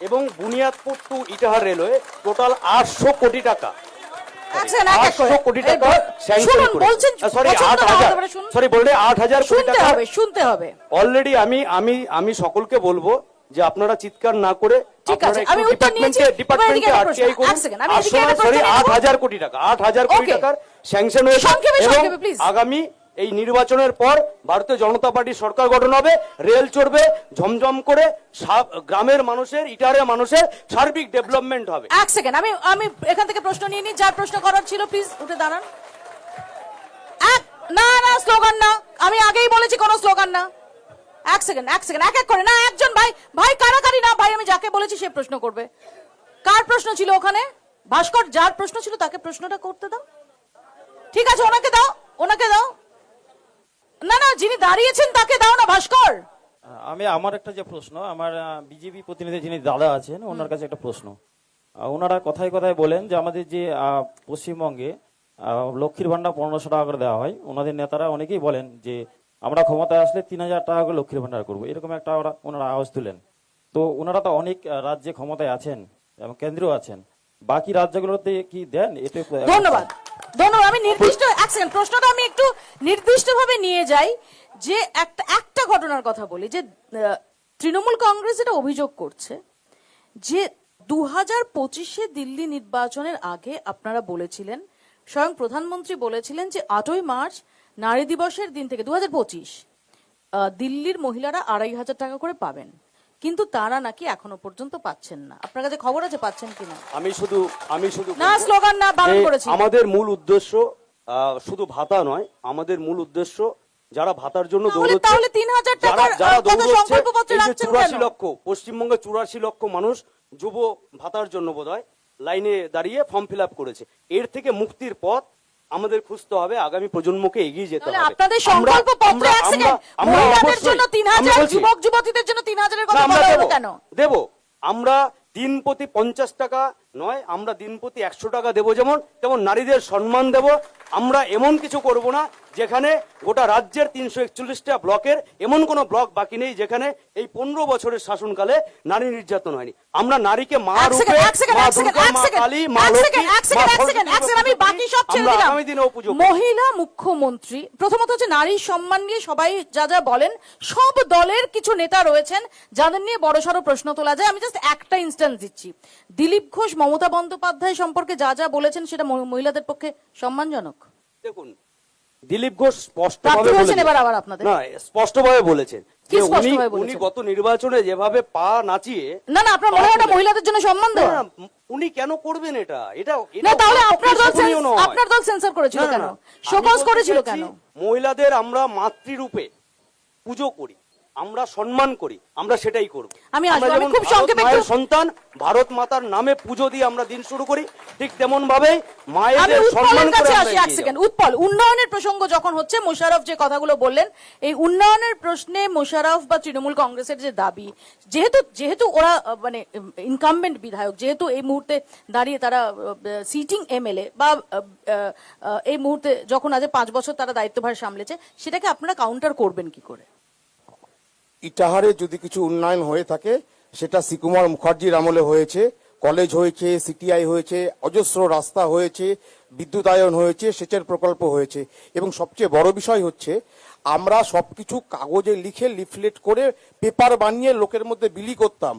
এবং Buniadpur to Itahar railway, total 800 কোটি টাকা, এক সেকেন্ড, এক এক করে। 800 কোটি টাকা স্যাংশন শুনুন, করেছে। বলছেন সরি, পছন্দ না হতে 8,000, পারে, শুনুন। সরি বললে 8,000 কোটি শুনতে টাকা হবে, শুনতে হবে। অলরেডি। আমি সকলকে বলবো যে আপনারা চিৎকার না করে ঠিক আছে, আপনারা আমি একটু উত্তর নিয়েছি। ডিপার্টমেন্টে এবার এদিকে RTI একটা করুন। প্রশ্ন, এক সেকেন্ড, আমি এদিকে একটা সরি, প্রশ্ন নিয়ে নেব। 8,000 কোটি টাকা, 8,000 কোটি Okay. টাকার স্যাংশন হয়েছে সংক্ষেপে, এবং সংক্ষেপে, please. আগামী এই নির্বাচনের পর ভারতীয় জনতা পার্টির সরকার গঠন হবে, রেল চড়বে ঝমঝম করে, গ্রামের মানুষের, ইটাহারের মানুষের সার্বিক ডেভেলপমেন্ট হবে। এক সেকেন্ড, আমি এখান থেকে প্রশ্ন নিয়ে নিই। যার প্রশ্ন করার ছিল প্লিজ উঠে দাঁড়ান। না না, স্লোগান না, আমি আগেই বলেছি কোনো স্লোগান না। এক সেকেন্ড, এক এক করে, না একজন ভাই, ভাই কারাকারি না ভাই, আমি যাকে বলেছি সে প্রশ্ন করবে। কার প্রশ্ন ছিল ওখানে? ভাস্কর, যার প্রশ্ন ছিল তাকে প্রশ্নটা করতে দাও। ঠিক আছে, ওনাকে দাও, ওনাকে দাও। না না, যিনি দাঁড়িয়েছেন তাকে দাও না ভাস্কর। আমার একটা যে প্রশ্ন, আমার বিজেপি প্রতিনিধি যিনি দাদা আছেন ওনার কাছে একটা প্রশ্ন। ওনারা কথায় কথায় বলেন যে আমাদের যে পশ্চিমবঙ্গে লক্ষ্মীর ভান্ডার 1,500 টাকা করে দেওয়া হয়, ওনাদের নেতারা অনেকেই বলেন যে আমরা ক্ষমতায় আসলে 3,000 টাকা করে লক্ষ্মীর ভান্ডার করবো, এরকম একটা ওনারা আওয়াজ তুলেন। তো ওনারা তো অনেক রাজ্যে ক্ষমতায় আছেন এবং কেন্দ্রেও আছেন, বাকি রাজ্যগুলোতে কি দেন? এটা ধন্যবাদ, ধন্যবাদ। আমি নির্দিষ্ট এক সেকেন্ড, প্রশ্নটা আমি একটু নির্দিষ্টভাবে নিয়ে যাই। যে একটা ঘটনার কথা বলি, যে তৃণমূল কংগ্রেস এটা অভিযোগ করছে যে 2025-এ দিল্লি নির্বাচনের আগে আপনারা বলেছিলেন, স্বয়ং প্রধানমন্ত্রী বলেছিলেন যে 8ই মার্চ নারী দিবসের দিন থেকে 2025 দিল্লির মহিলারা 2,500 টাকা করে পাবেন, কিন্তু তারা নাকি এখনো পর্যন্ত পাচ্ছেন না। আপনার কাছে খবর আছে পাচ্ছেন কিনা? আমি শুধু না, বলবো স্লোগান না, বারণ যে করেছি। আমাদের মূল উদ্দেশ্য শুধু ভাতা নয়, আমাদের মূল উদ্দেশ্য যারা ভাতার জন্য তাহলে- দৌড়চ্ছে, তাহলে 3,000 যারা টাকার যারা কথা দৌড়চ্ছে, সংকল্পপত্রে এই যে রাখছেন 84 কেন? লক্ষ, পশ্চিমবঙ্গে 84 লক্ষ মানুষ যুব ভাতার জন্য বোধহয় লাইনে দাঁড়িয়ে ফর্ম ফিল আপ করেছে। এর থেকে মুক্তির পথ আমাদের খুঁজতে হবে, আগামী প্রজন্মকে এগিয়ে যেতে তাহলে হবে। আপনাদের আমরা- সংকল্প পত্রে আমরা- এক সেকেন্ড আমরা মহিলাদের অবশ্যই- জন্য আমি 3,000, বলছি, যুবক যুবতীদের জন্য 3,000-এর না, কথা আমরা বলা হলো দেবো, কেন? দেবো। আমরা দিন প্রতি 50 টাকা নয়, আমরা দিন প্রতি 100 টাকা দেবো। যেমন তেমন নারীদের সম্মান দেব। আমরা এমন কিছু করব না যেখানে গোটা রাজ্যের 341টা ব্লকের এমন কোনো ব্লক বাকি নেই যেখানে এই 15 বছরের শাসনকালে নারী নির্যাতন হয়নি। আমরা নারীকে মা এক রূপে, সেকেন্ড, এক সেকেন্ড, মা এক সেকেন্ড, দুর্গা, এক মা সেকেন্ড, কালী, মা এক লক্ষ্মী, সেকেন্ড, এক মা সেকেন্ড, এক সরস্বতী সেকেন্ড, এক সেকেন্ড, আমি বাকি সব ছেড়ে আমরা দিলাম। আগামী দিনেও পুজো করব। মহিলা মুখ্যমন্ত্রী প্রথমত হচ্ছে নারীর সম্মান নিয়ে সবাই যা যা বলেন, সব দলের কিছু নেতা রয়েছেন যাদের নিয়ে বড়সড় প্রশ্ন তোলা যায়। আমি জাস্ট একটা ইনস্ট্যান্স দিচ্ছি। দিলীপ ঘোষ মমতা বন্দ্যোপাধ্যায় সম্পর্কে যা যা বলেছেন সেটা মহিলাদের পক্ষে সম্মানজনক। দেখুন, দিলীপ ঘোষ প্রার্থী স্পষ্টভাবে হয়েছেন বলেছেন, এবার আবার আপনাদের? না, স্পষ্টভাবে বলেছেন কি যে স্পষ্টভাবে উনি বলেছেন? গত নির্বাচনে যেভাবে পা নাচিয়ে, না না, আপনার মনে হয় ওটা মহিলাদের জন্য সম্মান না, দেওয়া? না, উনি কেন করবেন এটা? এটা না তাহলে ওনার আপনার দল পক্ষে শোভনীয় নয়। আপনার দল সেন্সর করেছিল না, না, কেন? না। শোকজ আমি বলতে করেছিল চাইছি, কেন? মহিলাদের আমরা মাতৃরূপে পুজো করি, আমরা সম্মান করি, আমরা সেটাই করব। আমি আসবো, আমরা আমি যেমন খুব ভারত সংক্ষেপে মায়ের একটু- সন্তান, ভারত মাতার নামে পুজো দিয়ে আমরা দিন শুরু করি, ঠিক তেমন ভাবে আমি মায়েদের সম্মান উৎপলের করে কাছে আমরা আসি এক এগিয়ে যাব। সেকেন্ড। উৎপল, উন্নয়নের প্রসঙ্গ যখন হচ্ছে, মোশাররফ যে কথাগুলো বললেন, এই উন্নয়নের প্রশ্নে মোশাররফ বা তৃণমূল কংগ্রেসের যে দাবি, যেহেতু ওরা মানে ইনকামবেন্ট বিধায়ক, যেহেতু এই মুহূর্তে দাঁড়িয়ে তারা সিটিং এমএলএ বা এই মুহূর্তে যখন আজ 5 বছর তারা দায়িত্বভার সামলেছে, সেটাকে আপনারা কাউন্টার করবেন কি করে? ইটাহারে যদি কিছু উন্নয়ন হয়ে থাকে সেটা শ্রীকুমার মুখার্জির আমলে হয়েছে। কলেজ হয়েছে, সিটিআই হয়েছে, অজস্র রাস্তা হয়েছে, বিদ্যুতায়ন হয়েছে, সেচের প্রকল্প হয়েছে। এবং সবচেয়ে বড় বিষয় হচ্ছে আমরা সবকিছু কাগজে লিখে লিফলেট করে পেপার বানিয়ে লোকের মধ্যে বিলি করতাম।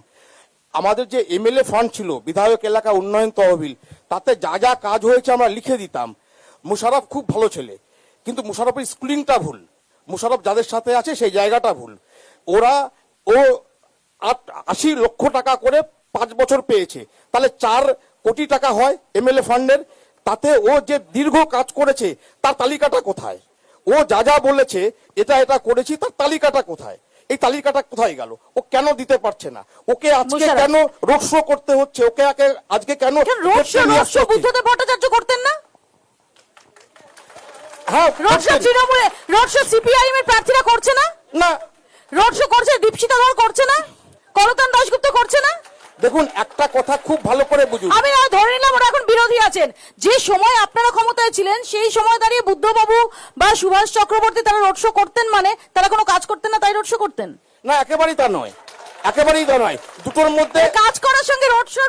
আমাদের যে এমএলএ ফান্ড ছিল, বিধায়ক এলাকা উন্নয়ন তহবিল, তাতে যা যা কাজ হয়েছে আমরা লিখে দিতাম। মুশারফ খুব ভালো ছেলে, কিন্তু মুশারফের স্কুলিংটা ভুল। মুশারফ যাদের সাথে আছে সেই জায়গাটা ভুল। ও 80 লক্ষ টাকা করে 5 বছর পেয়েছে, তাহলে 4 কোটি টাকা হয় এমএলএ ফান্ডের। তাতে ও যে দীর্ঘ কাজ করেছে তার তালিকাটা কোথায়? ও যা যা বলেছে এটা করেছি, তার তালিকাটা কোথায়? এই তালিকাটা কোথায় গেল? ও কেন দিতে পারছে না? ওকে আজকে মুশাররফ। কেন রোড শো করতে হচ্ছে? ওকে আজকে কেন রোড শো নিয়ে আসতে হচ্ছে? বুদ্ধদেব ভট্টাচার্য করতেন না? হ্যাঁ, রোড শো করতেন। তৃণমূলে, রোড শো সিপিআইএম এর প্রার্থীরা করছে না? না, রোড শো করছে দীপশিতা ধর, করছে না? করতন দাশগুপ্ত করছে না? দেখুন একটা কথা খুব ভালো করে বুঝুন। আমি না ধরে নিলাম ওরা এখন বিরোধী আছেন। যে সময় আপনারা ক্ষমতায় ছিলেন সেই সময় দাঁড়িয়ে বুদ্ধবাবু বা সুভাষ চক্রবর্তী তারা রোড শো করতেন, মানে তারা কোনো কাজ করতেন না তাই রোড শো করতেন? না, একেবারেই তা নয়, একেবারেই তা নয়। দুটোর মধ্যে কাজ করার সঙ্গে রোড শো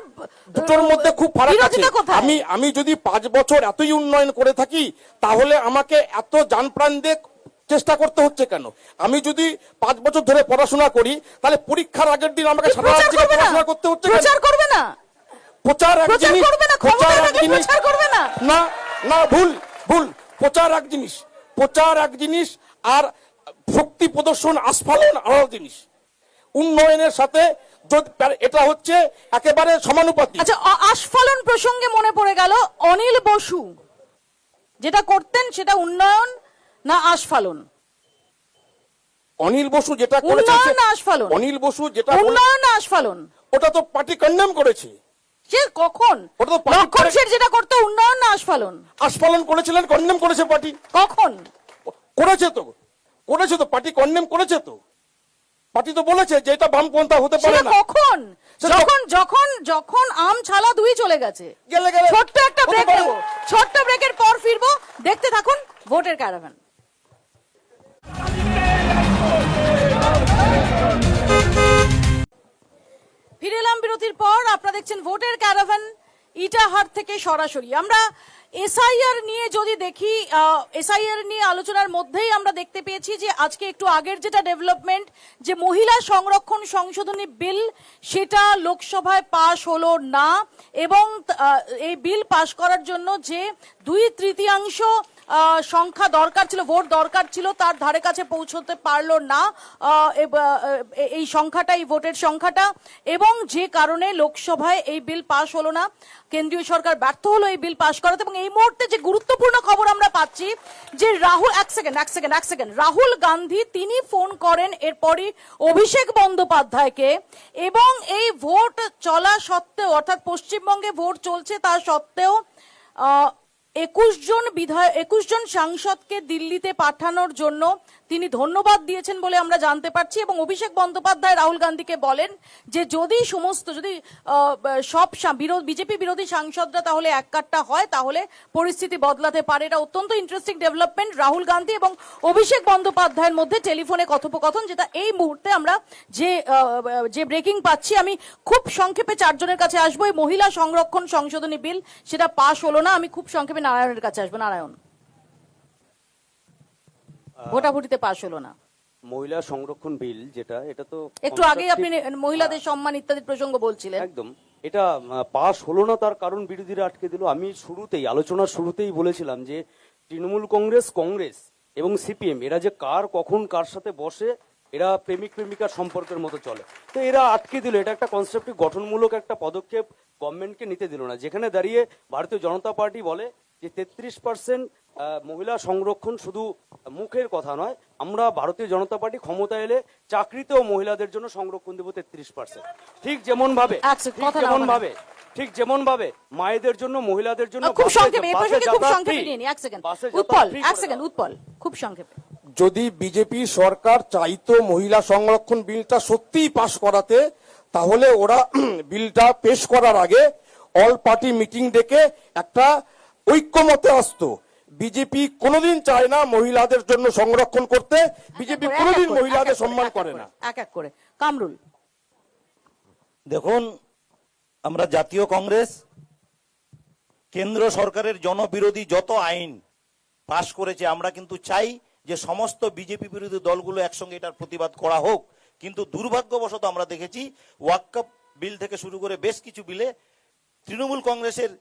খুব ফারাক আছে। বিরোধিতা কোথায়? আমি যদি 5 বছর এতই উন্নয়ন করে থাকি, তাহলে আমাকে এত জান প্রাণ দিয়ে চেষ্টা করতে হচ্ছে কেন? আমি যদি 5 বছর ধরে পড়াশোনা করি, তাহলে পরীক্ষার আগের দিন আমাকে সারা রাত জেগে পড়াশোনা করতে হচ্ছে কেন? প্রচার করবে না? প্রচার এক প্রচার জিনিস, করবে না, প্রচার ক্ষমতায় এক থাকলে জিনিস। প্রচার করবে না? না না, ভুল ভুল। প্রচার এক জিনিস, প্রচার এক জিনিস, আর শক্তি প্রদর্শন আস্ফালন আলাদা জিনিস। উন্নয়নের সাথে এটা হচ্ছে একেবারে সমানুপাতিক। আচ্ছা, আস্ফালন প্রসঙ্গে মনে পড়ে গেল, অনিল বসু যেটা করতেন সেটা উন্নয়ন না আস্ফালন? অনিল বসু যেটা করেছে, উন্নয়ন না আস্ফালন? অনিল বসু যেটা উন্নয়ন না আস্ফালন? ওটা তো পার্টি কন্ডেম করেছে। সে কখন? ওটা তো পার্টি লক্ষণ সেন যেটা করতে উন্নয়ন না আস্ফালন? আস্ফালন করেছিলেন, কন্ডেম করেছে পার্টি। কখন করেছে তো পার্টি কন্ডেম করেছে তো। পার্টি তো বলেছে যে এটা বামপন্থা হতে পারে সেটা না। কখন? সেটা যখন যখন যখন আম ছালা দুই চলে গেছে। গেলে ছোট্ট একটা হতে ব্রেক পারে। নেব, ছোট্ট ব্রেকের পর ফিরবো। দেখতে থাকুন ভোটের ক্যারাভান। ফিরে এলাম বিরতির পর। আপনারা দেখছেন ভোটের ক্যারাভান ইটাহার থেকে সরাসরি। আমরা এসআইআর নিয়ে যদি দেখি, এসআইআর নিয়ে আলোচনার মধ্যেই আমরা দেখতে পেয়েছি যে আজকে একটু আগের যেটা ডেভেলপমেন্ট, যে মহিলা সংরক্ষণ সংশোধনী বিল সেটা লোকসভায় পাশ হলো না, এবং এই বিল পাশ করার জন্য যে 2/3 সংখ্যা দরকার ছিল, ভোট দরকার ছিল, তার ধারে কাছে পৌঁছতে পারলো না এই সংখ্যাটা, এই ভোটের সংখ্যাটা, এবং যে কারণে লোকসভায় এই বিল পাশ হলো না। কেন্দ্রীয় সরকার ব্যর্থ হলো এই বিল পাশ করাতে। এবং এই মুহূর্তে যে গুরুত্বপূর্ণ খবর আমরা পাচ্ছি যে এক সেকেন্ড রাহুল গান্ধী তিনি ফোন করেন এরপরই অভিষেক বন্দ্যোপাধ্যায়কে, এবং এই ভোট চলা সত্ত্বেও, অর্থাৎ পশ্চিমবঙ্গে ভোট চলছে তা সত্ত্বেও 21 জন সাংসদকে দিল্লিতে পাঠানোর জন্য তিনি ধন্যবাদ দিয়েছেন বলে আমরা জানতে পারছি। এবং অভিষেক বন্দ্যোপাধ্যায় রাহুল গান্ধীকে বলেন যে যদি সব বিজেপি বিরোধী সাংসদরা তাহলে এককাট্টা হয় তাহলে পরিস্থিতি বদলাতে পারে। এটা অত্যন্ত ইন্টারেস্টিং ডেভেলপমেন্ট। রাহুল গান্ধী এবং অভিষেক বন্দ্যোপাধ্যায়ের মধ্যে টেলিফোনে কথোপকথন, যেটা এই মুহূর্তে আমরা যে ব্রেকিং পাচ্ছি। আমি খুব সংক্ষেপে 4 জনের কাছে আসবো। এই মহিলা সংরক্ষণ সংশোধনী বিল সেটা পাশ হলো না। আমি খুব সংক্ষেপে নারায়ণের কাছে আসবো। নারায়ণ, ভোটাভুটিতে পাশ হলো না। মহিলা সংরক্ষণ বিল যেটা, এটা তো একটু আগে আপনি মহিলাদের সম্মান ইত্যাদি প্রসঙ্গ বলছিলেন। একদম এটা পাস হলো না, তার কারণ বিরোধীরা আটকে দিল। আমি আলোচনার শুরুতেই বলেছিলাম যে তৃণমূল কংগ্রেস এবং সিপিএম এরা যে কখন কার সাথে বসে, এরা প্রেমিক প্রেমিকার সম্পর্কের মতো চলে। তো এরা আটকে দিল। এটা একটা কনসেপ্টিভ গঠনমূলক একটা পদক্ষেপ গভর্নমেন্টকে নিতে দিল না, যেখানে দাঁড়িয়ে ভারতীয় জনতা পার্টি বলে যে 33% মহিলা সংরক্ষণ শুধু মুখের কথা নয়, আমরা ভারতীয় জনতা পার্টি ক্ষমতা এলে চাকরিতেও মহিলাদের জন্য সংরক্ষণ দেবো 33%। ঠিক যেমন ভাবে মায়েদের জন্য, মহিলাদের জন্য খুব সংক্ষেপে নিয়ে নিই। এক সেকেন্ড উৎপল, খুব সংক্ষেপে। যদি বিজেপি সরকার চাইতো মহিলা সংরক্ষণ বিলটা সত্যিই পাশ করাতে, তাহলে ওরা বিলটা পেশ করার আগে অল পার্টি মিটিং ডেকে একটা ঐক্যমতে আসতো। বিজেপি কোনোদিন চায় না মহিলাদের জন্য সংরক্ষণ করতে, বিজেপি কোনোদিন মহিলাদের সম্মান করে না। এক এক করে কামরুল। দেখুন, আমরা জাতীয় কংগ্রেস কেন্দ্র সরকারের জনবিরোধী যত আইন পাশ করেছে, আমরা কিন্তু চাই যে সমস্ত বিজেপি বিরোধী দলগুলো একসঙ্গে এটার প্রতিবাদ করা হোক। কিন্তু দুর্ভাগ্যবশত আমরা দেখেছি ওয়াকফ বিল থেকে শুরু করে বেশ কিছু বিলে তৃণমূল কংগ্রেসের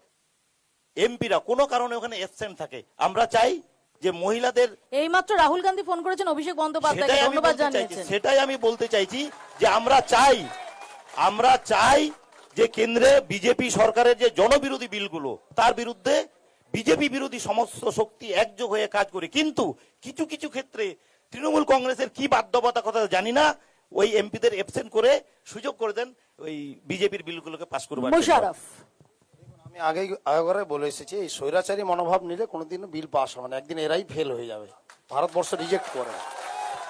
এমপিরা কোনো কারণে ওখানে অ্যাবসেন্ট থাকে। আমরা চাই যে মহিলাদের, এইমাত্র রাহুল গান্ধী ফোন করেছেন অভিষেক বন্দ্যোপাধ্যায়কে, ধন্যবাদ জানিয়েছেন। সেটাই আমি বলতে চাইছি যে আমরা চাই যে কেন্দ্রে বিজেপি সরকারের যে জনবিরোধী বিলগুলো, তার বিরুদ্ধে বিজেপি বিরোধী সমস্ত শক্তি একযোগ হয়ে কাজ করে। কিন্তু কিছু কিছু ক্ষেত্রে তৃণমূল কংগ্রেসের কি বাধ্যবাধকতা জানি না, ওই এমপিদের অ্যাবসেন্ট করে সুযোগ করে দেন ওই বিজেপির বিলগুলোকে পাস করবার। মুশারফ, আমি আগে বলে এসেছি, এই স্বৈরাচারী মনোভাব নিলে কোনোদিনও বিল পাস হবে না। একদিন এরাই ফেল হয়ে যাবে। ভারতবর্ষ রিজেক্ট করে না।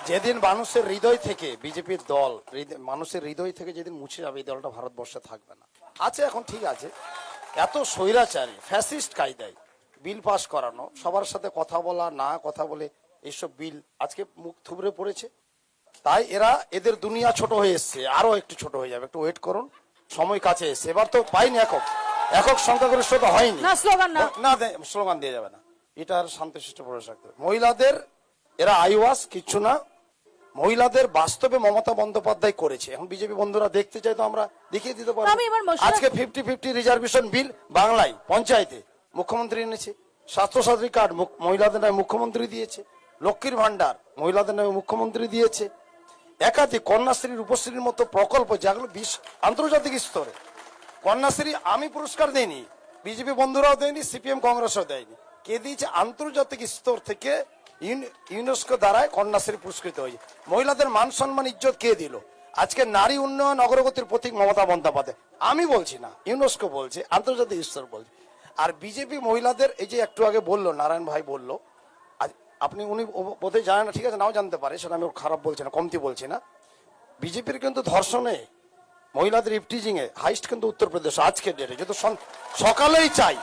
যেদিন মানুষের হৃদয় থেকে বিজেপির দল, মানুষের হৃদয় থেকে যেদিন মুছে যাবে, এই দলটা ভারতবর্ষে থাকবে না। আছে এখন ঠিক আছে, এত স্বৈরাচারী ফ্যাসিস্ট কায়দায় বিল পাস করানো, সবার সাথে কথা বলা না কথা বলে এইসব বিল আজকে মুখ থুবড়ে পড়েছে। তাই এদের দুনিয়া ছোট হয়ে এসছে, আরো একটু ছোট হয়ে যাবে। একটু ওয়েট করুন, সময় কাছে এসছে। এবার তো পাইনি একক সংখ্যাগরিষ্ঠতা হয়নি, স্লোগান দিয়ে যাবে না। এটা আর শান্তশিষ্ট প্রবেশ রাখতে হবে। মহিলাদের এরা আইওয়াস কিচ্ছু না, মহিলাদের বাস্তবে মমতা বন্দ্যোপাধ্যায় করেছে। এখন বিজেপি বন্ধুরা দেখতে চাই তো আমরা দেখিয়ে দিতে পারবো। আজকে 50-50 রিজার্ভেশন বিল বাংলায় পঞ্চায়েতে মুখ্যমন্ত্রী এনেছে। স্বাস্থ্যসাথী কার্ড মহিলাদের নামে মুখ্যমন্ত্রী দিয়েছে। লক্ষ্মীর ভান্ডার মহিলাদের নামে মুখ্যমন্ত্রী দিয়েছে। একাধিক কন্যাশ্রী, রূপশ্রীর মতো প্রকল্প, যেগুলো আন্তর্জাতিক স্তরে। কন্যাশ্রী আমি পুরস্কার দেয়নি, বিজেপি বন্ধুরাও দেয়নি, সিপিএম কংগ্রেসও দেয়নি। কে দিয়েছে? আন্তর্জাতিক স্তর থেকে ইউনেস্কো দ্বারায় কন্যাশ্রী পুরস্কৃত হয়েছে। মহিলাদের মান সম্মান ইজ্জত কে দিল? আজকে নারী উন্নয়ন অগ্রগতির প্রতীক মমতা বন্দ্যোপাধ্যায়। আমি বলছি না, ইউনেস্কো বলছে, আন্তর্জাতিক স্তর বলছে। আর বিজেপি মহিলাদের এই যে একটু আগে বললো, নারায়ণ ভাই বললো, উনি বোধহয় জানেন না, ঠিক আছে, নাও জানতে পারে, সেটা আমি খারাপ বলছি না, কমতি বলছি না। বিজেপির কিন্তু ধর্ষণে, মহিলাদের ইফটিজিং এ হাইস্ট কিন্তু উত্তরপ্রদেশ আজকের ডেটে। যেহেতু সকালেই চাই,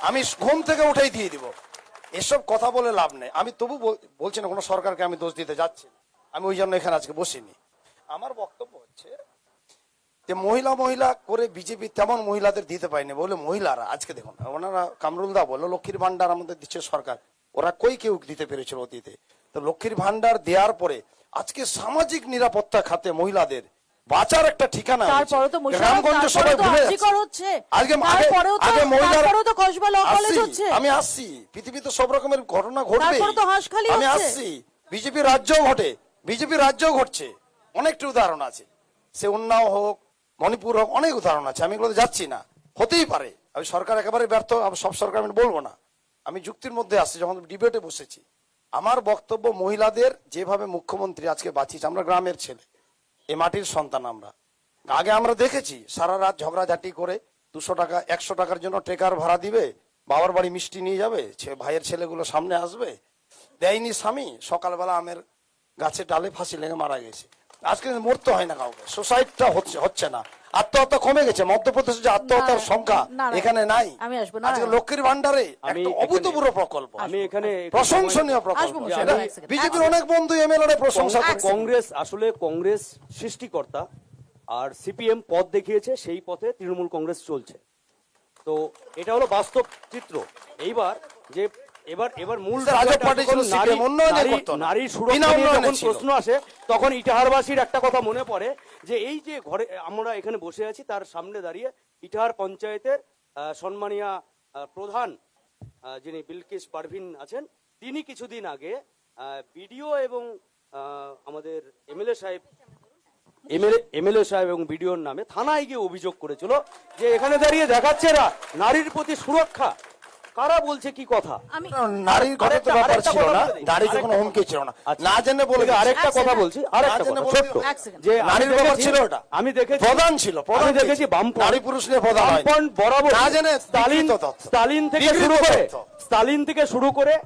আমি ঘুম থেকে উঠেই দিয়ে দিব। এসব কথা বলে লাভ নেই। আমি তবু বলছি না, কোনো সরকারকে আমি দোষ দিতে যাচ্ছি না। আমি ওই জন্য এখানে আজকে বসিনি। আমার বক্তব্য হচ্ছে যে মহিলা করে বিজেপি তেমন মহিলাদের দিতে পারেনি বলে মহিলারা আজকে দেখুন, ওনারা কামরুলদা বললো লক্ষ্মীর ভান্ডার আমাদের দিচ্ছে সরকার, ওরা কেউ দিতে পেরেছিল অতীতে। তো লক্ষ্মীর ভান্ডার দেওয়ার পরে আজকে সামাজিক নিরাপত্তা খাতে মহিলাদের বাঁচার একটা ঠিকানা হয়েছে। তারপরে তো মোশাররফ, গ্রামগঞ্জে সবাই তারপরে তো ভুলে আরজিকর যাচ্ছে। হচ্ছে, আজকে তারপরেও তো- আগে মহিলার তারপরেও তো কসবা ল কলেজ আসছি, হচ্ছে। আমি আসছি, পৃথিবীতে সব রকমের ঘটনা ঘটবে, তারপরে তো হাঁসখালি আমি হচ্ছে। আসছি। বিজেপি রাজ্যও ঘটে, বিজেপি রাজ্যও ঘটছে, অনেকটা উদাহরণ আছে। সে উন্নাও হোক, মণিপুর হোক, অনেক উদাহরণ আছে। আমি এগুলোতে যাচ্ছি না, হতেই পারে। আমি সরকার একেবারে ব্যর্থ, আমি সব সরকার আমি বলবো না। আমি যুক্তির মধ্যে আসছি, যখন ডিবেটে বসেছি। আমার বক্তব্য, মহিলাদের যেভাবে মুখ্যমন্ত্রী আজকে বাঁচিয়েছে, আমরা গ্রামের ছেলে, এ মাটির সন্তান আমরা। আগে আমরা দেখেছি সারা রাত ঝগড়াঝাটি করে 200 টাকা 100 টাকার জন্য ট্রেকার ভাড়া দিবে, বাবার বাড়ি মিষ্টি নিয়ে যাবে, ভাইয়ের ছেলেগুলো সামনে আসবে, দেয়নি স্বামী, সকালবেলা আমের গাছে ডালে ফাঁসি লেগে মারা গেছে। আজকে মরতে হয় না কাউকে, সোসাইটিটা হচ্ছে না, আত্মহত্যা কমে গেছে। মধ্যপ্রদেশে যে আত্মহত্যার না, সংখ্যা না, না, এখানে নাই। আমি আসবো না। আজকে লক্ষ্মীর ভান্ডারে আমি একটা এখানে- অভূতপূর্ব প্রকল্প, আমি এখানে একটু প্রশংসনীয় প্রকল্প। আসবো, সেটা এক সেকেন্ড, বিজেপির অনেক বন্ধু এমএলএ প্রশংসা সময়- করে। কংগ্রেস আসলে কংগ্রেস সৃষ্টিকর্তা, আর সিপিএম পথ দেখিয়েছে, সেই পথে তৃণমূল কংগ্রেস চলছে। তো এটা হলো বাস্তব চিত্র। এইবার যে এবার মূল স্যার, আজব বিষয়টা পার্টি ছিল যখন CPM, উন্নয়নই করতো না। নারী বিনা সুরক্ষা নিয়ে উন্নয়নে যখন ছিল। প্রশ্ন আসে, তখন ইটাহারবাসীর একটা কথা মনে পড়ে, যে এই যে ঘরে আমরা এখানে বসে আছি, তার সামনে দাঁড়িয়ে ইটাহার পঞ্চায়েতের সম্মানীয় প্রধান যিনি বিলকিস পারভিন আছেন, তিনি কিছুদিন আগে বিডিও এবং আমাদের এমএলএ সাহেব এবং বিডিওর নামে থানায় গিয়ে অভিযোগ করেছিল যে এখানে দাঁড়িয়ে দেখাচ্ছে এরা নারীর প্রতি সুরক্ষা। কারা বলছে কি কথা? আমি নারীর ঘরে তো ব্যাপার আরেকটা ছিল কথা না, বলে দিই। নারী আরেকটা কোনো হুমকি কথা। ছিল না, আচ্ছা। না জেনে বলে দিই। আরেকটা এক কথা সেকেন্ড। বলছি, আরেকটা না জেনে কথা বলে ছোট্ট, এক সেকেন্ড। যে নারীর আমি ব্যাপার দেখেছি- ছিল ওটা। আমি দেখেছি প্রধান ছিল, প্রধান আমি দেখেছি ছিল। বামপন্থ নারী পুরুষ নিয়ে প্রধান হয়নি। বামপন্থ বরাবর না জেনে স্টালিন বিকৃত তথ্য। স্টালিন থেকে বিকৃত শুরু করে তথ্য। স্টালিন থেকে শুরু করে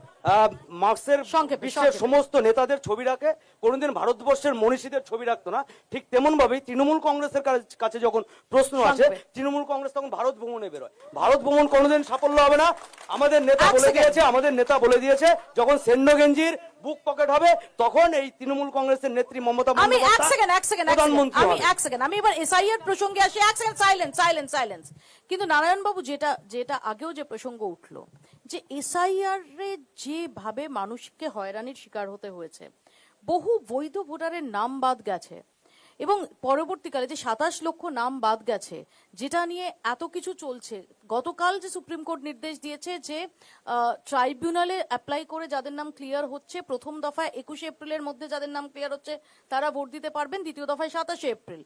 মার্কসের সংক্ষেপে, বিশ্বের সংক্ষেপে। সমস্ত নেতাদের ছবি রাখে, কোনোদিন ভারতবর্ষের মনীষীদের ছবি রাখতো না। ঠিক তেমন ভাবেই তৃণমূল কংগ্রেসের কাছে যখন প্রশ্ন আসে, সংক্ষেপে। তৃণমূল কংগ্রেস তখন ভারত ভ্রমণে বেরোয়। ভারত ভ্রমণ কোনোদিন সাফল্য হবে না। আমাদের নেতা এক বলে সেকেন্ড। দিয়েছে, আমাদের নেতা বলে দিয়েছে, যখন সেন্ড গেঞ্জির বুক পকেট হবে, তখন এই তৃণমূল কংগ্রেসের নেত্রী মমতা আমি এক বন্দ্যোপাধ্যায় সেকেন্ড প্রধানমন্ত্রী আমি হবে। এক সেকেন্ড আমি এবার এসআইআর প্রসঙ্গে আসি। এক সেকেন্ড, সাইলেন্স। কিন্তু নারায়ণ বাবু, যেটা আগেও যে প্রসঙ্গ উঠলো, যে এসআইআর এ যেভাবে মানুষকে হয়রানির শিকার হতে হয়েছে, বহু বৈধ ভোটারের নাম বাদ গেছে, এবং পরবর্তীকালে যে 27 লক্ষ নাম বাদ গেছে, যেটা নিয়ে এত কিছু চলছে। গতকাল যে সুপ্রিম কোর্ট নির্দেশ দিয়েছে যে ট্রাইব্যুনালে অ্যাপ্লাই করে যাদের নাম ক্লিয়ার হচ্ছে, প্রথম দফায় 21 এপ্রিলের মধ্যে যাদের নাম ক্লিয়ার হচ্ছে তারা ভোট দিতে পারবেন, দ্বিতীয় দফায় 27 এপ্রিল।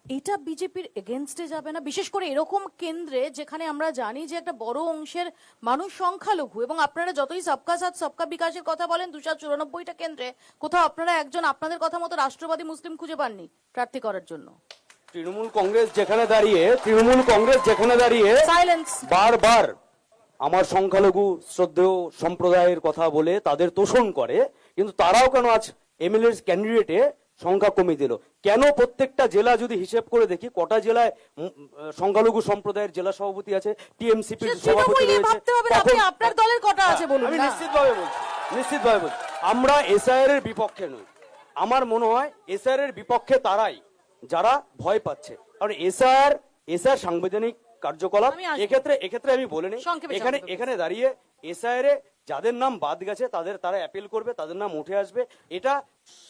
এটা বিজেপির এগেনস্টে যাবে না? বিশেষ করে এরকম কেন্দ্রে যেখানে আমরা জানি যে একটা বড় অংশের মানুষ সংখ্যালঘু, এবং আপনারা যতই সবকা সাথ সবকা বিকাশের কথা বলেন, 294টা কেন্দ্রে কোথাও আপনারা একজন আপনাদের কথা মতো রাষ্ট্রবাদী মুসলিম খুঁজে পাননি প্রার্থী করার জন্য। তৃণমূল কংগ্রেস যেখানে দাঁড়িয়ে সাইলেন্স। বারবার আমার সংখ্যালঘু শ্রদ্ধেয় সম্প্রদায়ের কথা বলে তাদের তোষণ করে, কিন্তু তারাও কেন আজ এমএলএ ক্যান্ডিডেটে সংখ্যা কমিয়ে দিল? কেন প্রত্যেকটা জেলা যদি হিসেব করে দেখি, কটা জেলায় সংখ্যালঘু সম্প্রদায়ের জেলা সভাপতি আছে, টিএমসিপি সে সভাপতি তৃণমূল নিয়ে রয়েছে? ভাবতে হবে না, আপনি তখন- আপনার দলের কটা আছে বলুন আমি না। নিশ্চিতভাবে বলছি আমরা এসআইআর এর বিপক্ষে নই। আমার মনে হয় এসআইআর এর বিপক্ষে তারাই যারা ভয় পাচ্ছে, কারণ এসআইআর সাংবিধানিক কার্যকলাপ। আমি আসবো। এক্ষেত্রে আমি বলে নিই, সংক্ষেপে, এখানে সংক্ষেপে। এখানে দাঁড়িয়ে এসআইআর এ যাদের নাম বাদ গেছে তারা অ্যাপিল করবে, তাদের নাম উঠে আসবে। এটা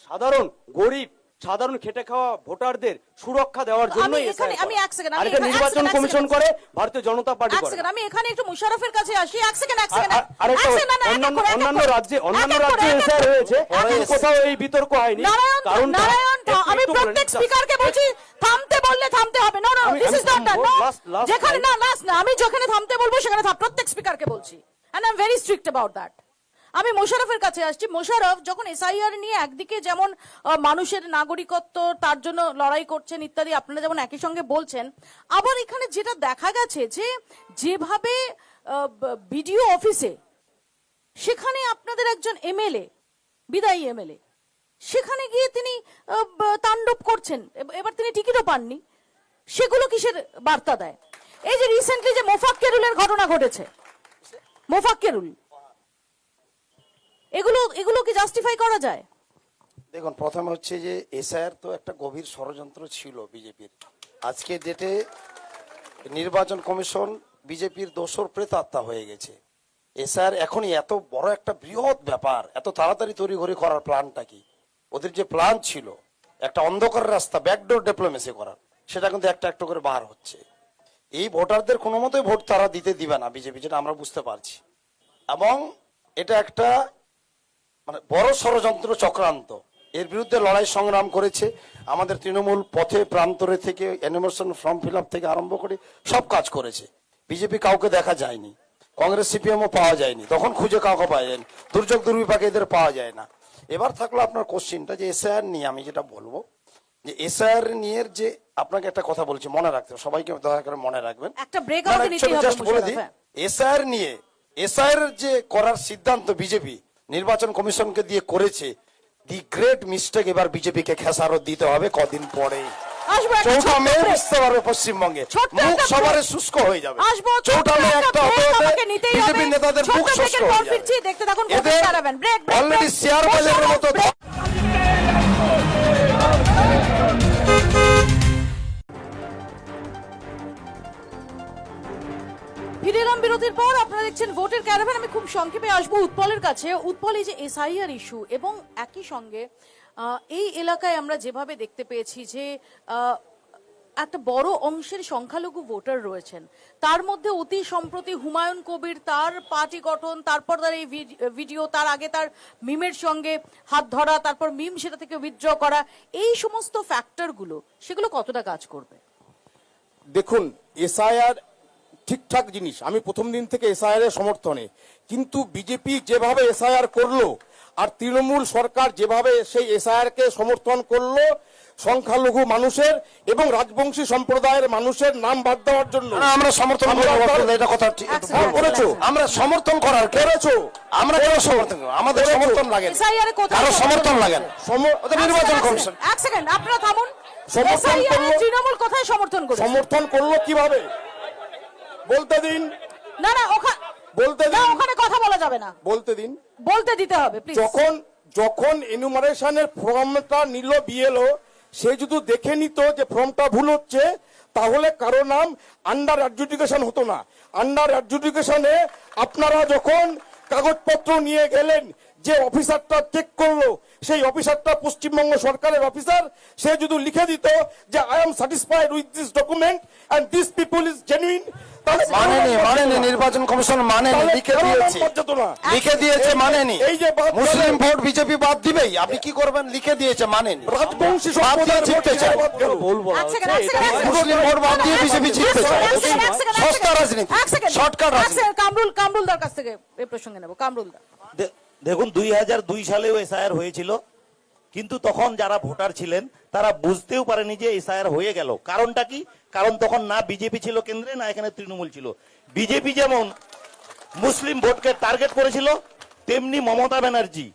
সাধারণ গরিব, সাধারণ খেটে খাওয়া ভোটারদের সুরক্ষা দেওয়ার জন্য আমি এক সেকেন্ড, আর এটা নির্বাচন কমিশন করে, ভারতীয় জনতা পার্টি এক করে। সেকেন্ড, আমি এখানে একটু মুশারফের কাছে আসি। এক সেকেন্ড। আরেকটা অন্যান্য রাজ্যে এসআইআর হয়েছে, কিন্তু কোথাও এই বিতর্ক হয়নি। নারায়ণ, আমি একটু বলে প্রত্যেক নিই। স্পিকারকে বলছি থামতে বললে থামতে হবে। No, this is not that. last যেখানে line. লাস্ট না, আমি যেখানে থামতে বলবো সেখানে প্রত্যেক স্পিকারকে বলছি, and I am very strict about that. আমি মোশাররফের কাছে আসছি। মোশাররফ যখন এসআইআর নিয়ে একদিকে যেমন মানুষের নাগরিকত্ব তার জন্য লড়াই করছেন ইত্যাদি, আপনারা যেমন একই সঙ্গে বলছেন, আবার এখানে যেটা দেখা গেছে যে যেভাবে বিডিও অফিসে, সেখানে আপনাদের একজন এমএলএ, বিদায়ী এমএলএ, সেখানে গিয়ে তিনি তাণ্ডব করছেন, এবার তিনি টিকিটও পাননি। সেগুলো কিসের বার্তা দেয়? এই যে রিসেন্টলি যে মোফাক্কেরুলের ঘটনা ঘটেছে, মোফাক্কেরুল, এগুলো কি জাস্টিফাই করা যায়? দেখুন, প্রথমে হচ্ছে যে এসআইআর তো একটা গভীর ষড়যন্ত্র ছিল বিজেপির। আজকে ডেটে নির্বাচন কমিশন বিজেপির দোসর প্রেতাত্মা হয়ে গেছে। এসআইআর এখনই এত বড় একটা বৃহৎ ব্যাপার, এত তাড়াতাড়ি তৈরি করার প্ল্যানটা কি? ওদের যে প্ল্যান ছিল একটা অন্ধকার রাস্তা ব্যাকডোর ডিপ্লোমেসি করার, সেটা কিন্তু একটা একটা করে বার হচ্ছে। এই ভোটারদের কোনো মতেই ভোট তারা দিতে দিবে না বিজেপি, যেটা আমরা বুঝতে পারছি। এবং এটা একটা মানে বড় ষড়যন্ত্র চক্রান্ত, এর বিরুদ্ধে লড়াই সংগ্রাম করেছে আমাদের তৃণমূল। পথে প্রান্তরে থেকে এনিমেশন ফর্ম ফিল আপ থেকে আরম্ভ করে সব কাজ করেছে। বিজেপি কাউকে দেখা যায়নি, কংগ্রেস সিপিএমও পাওয়া যায়নি, তখন খুঁজে কাউকে পাওয়া যায়নি, দুর্যোগ দুর্বিপাকে এদের পাওয়া যায় না। এবার থাকলো আপনার কোশ্চিনটা যে এসআইআর নিয়ে আমি যেটা বলবো, যে এসআইআর নিয়ে যে আপনাকে একটা কথা বলছি, মনে রাখতে হবে, সবাইকে দয়া করে মনে রাখবেন। একটা ব্রেক আমাকে নিতেই হবে জাস্ট বলে মুশাররফ, দিই, হ্যাঁ। এসআইআর নিয়ে এসআইআর যে করার সিদ্ধান্ত বিজেপি নির্বাচন কমিশনকে দিয়ে করেছে, দি গ্রেট মিস্টেক এবার বিজেপিকে খেসারত দিতে হবে কদিন পরে। আসবো একটা চৌঠা ছোট্ট মে break। বুঝতে পারবে পশ্চিমবঙ্গে, ছোট্ট মুখ একটা সবার break। শুষ্ক হয়ে যাবে। আসবো, ছোট্ট চৌঠা মে একটা একটা break অবরোধে আমাকে নিতেই হবে। বিজেপি নেতাদের ছোট্ট মুখ break শুষ্ক এর পর হয়ে ফিরছি, যাবে। দেখতে থাকুন এদের কোথায় দাঁড়াবেন। Break, break, already break। Share বাজারের মতো break। ফিরে এলাম বিরতির পর, আপনারা দেখছেন ভোটের ক্যারাভ্যান। আমি খুব সংক্ষেপে আসবো উৎপলের কাছে। উৎপল, এই যে এসআইআর ইস্যু এবং একই সঙ্গে এই এলাকায় আমরা যেভাবে দেখতে পেয়েছি যে একটা বড় অংশের সংখ্যালঘু ভোটার রয়েছেন, তার মধ্যে অতি সম্প্রতি হুমায়ুন কবির তার পার্টি গঠন, তারপর তার এই ভিডিও, তার আগে তার মিমের সঙ্গে হাত ধরা, তারপর মিম সেটা থেকে উইথড্র করা, এই সমস্ত ফ্যাক্টরগুলো সেগুলো কতটা কাজ করবে? দেখুন, এসআইআর ঠিকঠাক জিনিস, আমি প্রথম দিন থেকে এসআইআর এর সমর্থনে, কিন্তু বিজেপি যেভাবে এসআইআর করলো আর তৃণমূল সরকার যেভাবে সেই এসআইআর কে সমর্থন করলো সংখ্যালঘু মানুষের এবং রাজবংশী সম্প্রদায়ের মানুষের নাম বাদ দেওয়ার জন্য, না, আমরা সমর্থন আমরা করবো, তার- এটা কথা ঠিক এক সেকেন্ড, করেছো? আমরা সমর্থন করার করেছো? আমরা কেন সমর্থন করবো? আমাদের করেছো? সমর্থন লাগে না। এসআইআর এ কোথায় কারো সমর্থন লাগে না। ওদের নির্বাচন কমিশন এক সেকেন্ড, আপনারা থামুন। সমর্থন এসআইআর করলো- তৃণমূল কোথায় সমর্থন করে? সমর্থন করলো কিভাবে বলতে দিন, না না, ওখানে বলতে না, দিন, ওখানে কথা বলা যাবে না, বলতে দিন। বলতে দিতে হবে প্লিজ। যখন যখন এনুমারেশনের ফর্মটা নিল বিএলও, সে যদি দেখে নিত যে ফর্মটা ভুল হচ্ছে, তাহলে কারো নাম আন্ডার অ্যাডজুডিকেশন হতো না। আন্ডার অ্যাডজুডিকেশনে আপনারা যখন কাগজপত্র নিয়ে গেলেন, যে অফিসারটা চেক করলো সেই অফিসারটা পশ্চিমবঙ্গ সরকারের অফিসার, সে যদি লিখে দিত যে I am satisfied with this document and this people is genuine, মানেনি নির্বাচন কমিশন মানেনি, লিখে দিয়েছে, লিখে দিয়েছে, মানেনি। এই যে বাদ মুসলিম গেল, ভোট বিজেপি বাদ দিবেই, আপনি কি করবেন? লিখে দিয়েছে, মানেনি। রাজবংশী বাদ দিয়ে সম্প্রদায়ের ভোট জিততে চায়। বাদ গেল। বলবো এক সেকেন্ড, এক সেকেন্ড, এক সেকেন্ড। মুসলিম ভোট বাদ দিয়ে বিজেপি জিততে চায়। এক সেকেন্ড, এক সেকেন্ড, এক সস্তা সেকেন্ড। রাজনীতি, এক সেকেন্ড, শর্টকাট এক রাজনীতি। সেকেন্ড, কামরুলদার কাছ থেকে এই প্রসঙ্গে নেব। কামরুলদা, দেখুন, 2002 সালেও এসআইআর হয়েছিল, কিন্তু তখন যারা ভোটার ছিলেন তারা বুঝতেও পারেনি যে এসআইআর হয়ে গেল। কারণটা কি? কারণ তখন না বিজেপি ছিল কেন্দ্রে, না এখানে তৃণমূল ছিল। বিজেপি যেমন মুসলিম ভোটকে টার্গেট করেছিল, তেমনি মমতা ব্যানার্জি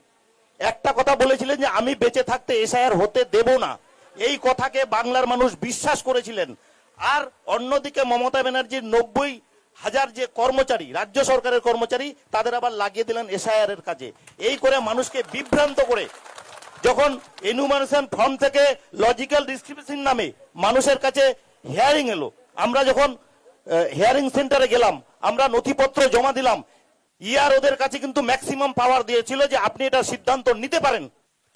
একটা কথা বলেছিলেন যে আমি বেঁচে থাকতে এসআইআর হতে দেব না। এই কথাকে বাংলার মানুষ বিশ্বাস করেছিলেন। আর অন্যদিকে মমতা ব্যানার্জির 90,000 যে কর্মচারী, রাজ্য সরকারের কর্মচারী, তাদের আবার লাগিয়ে দিলেন এসআইআর এর কাজে। এই করে মানুষকে বিভ্রান্ত করে যখন এনুমারেশন ফর্ম থেকে লজিক্যাল ডিস্ট্রিবিউশন নামে মানুষের কাছে হিয়ারিং এলো, আমরা যখন হিয়ারিং সেন্টারে গেলাম, আমরা নথিপত্র জমা দিলাম, ইয়ার ওদের কাছে কিন্তু ম্যাক্সিমাম পাওয়ার দিয়েছিল যে আপনি এটা সিদ্ধান্ত নিতে পারেন,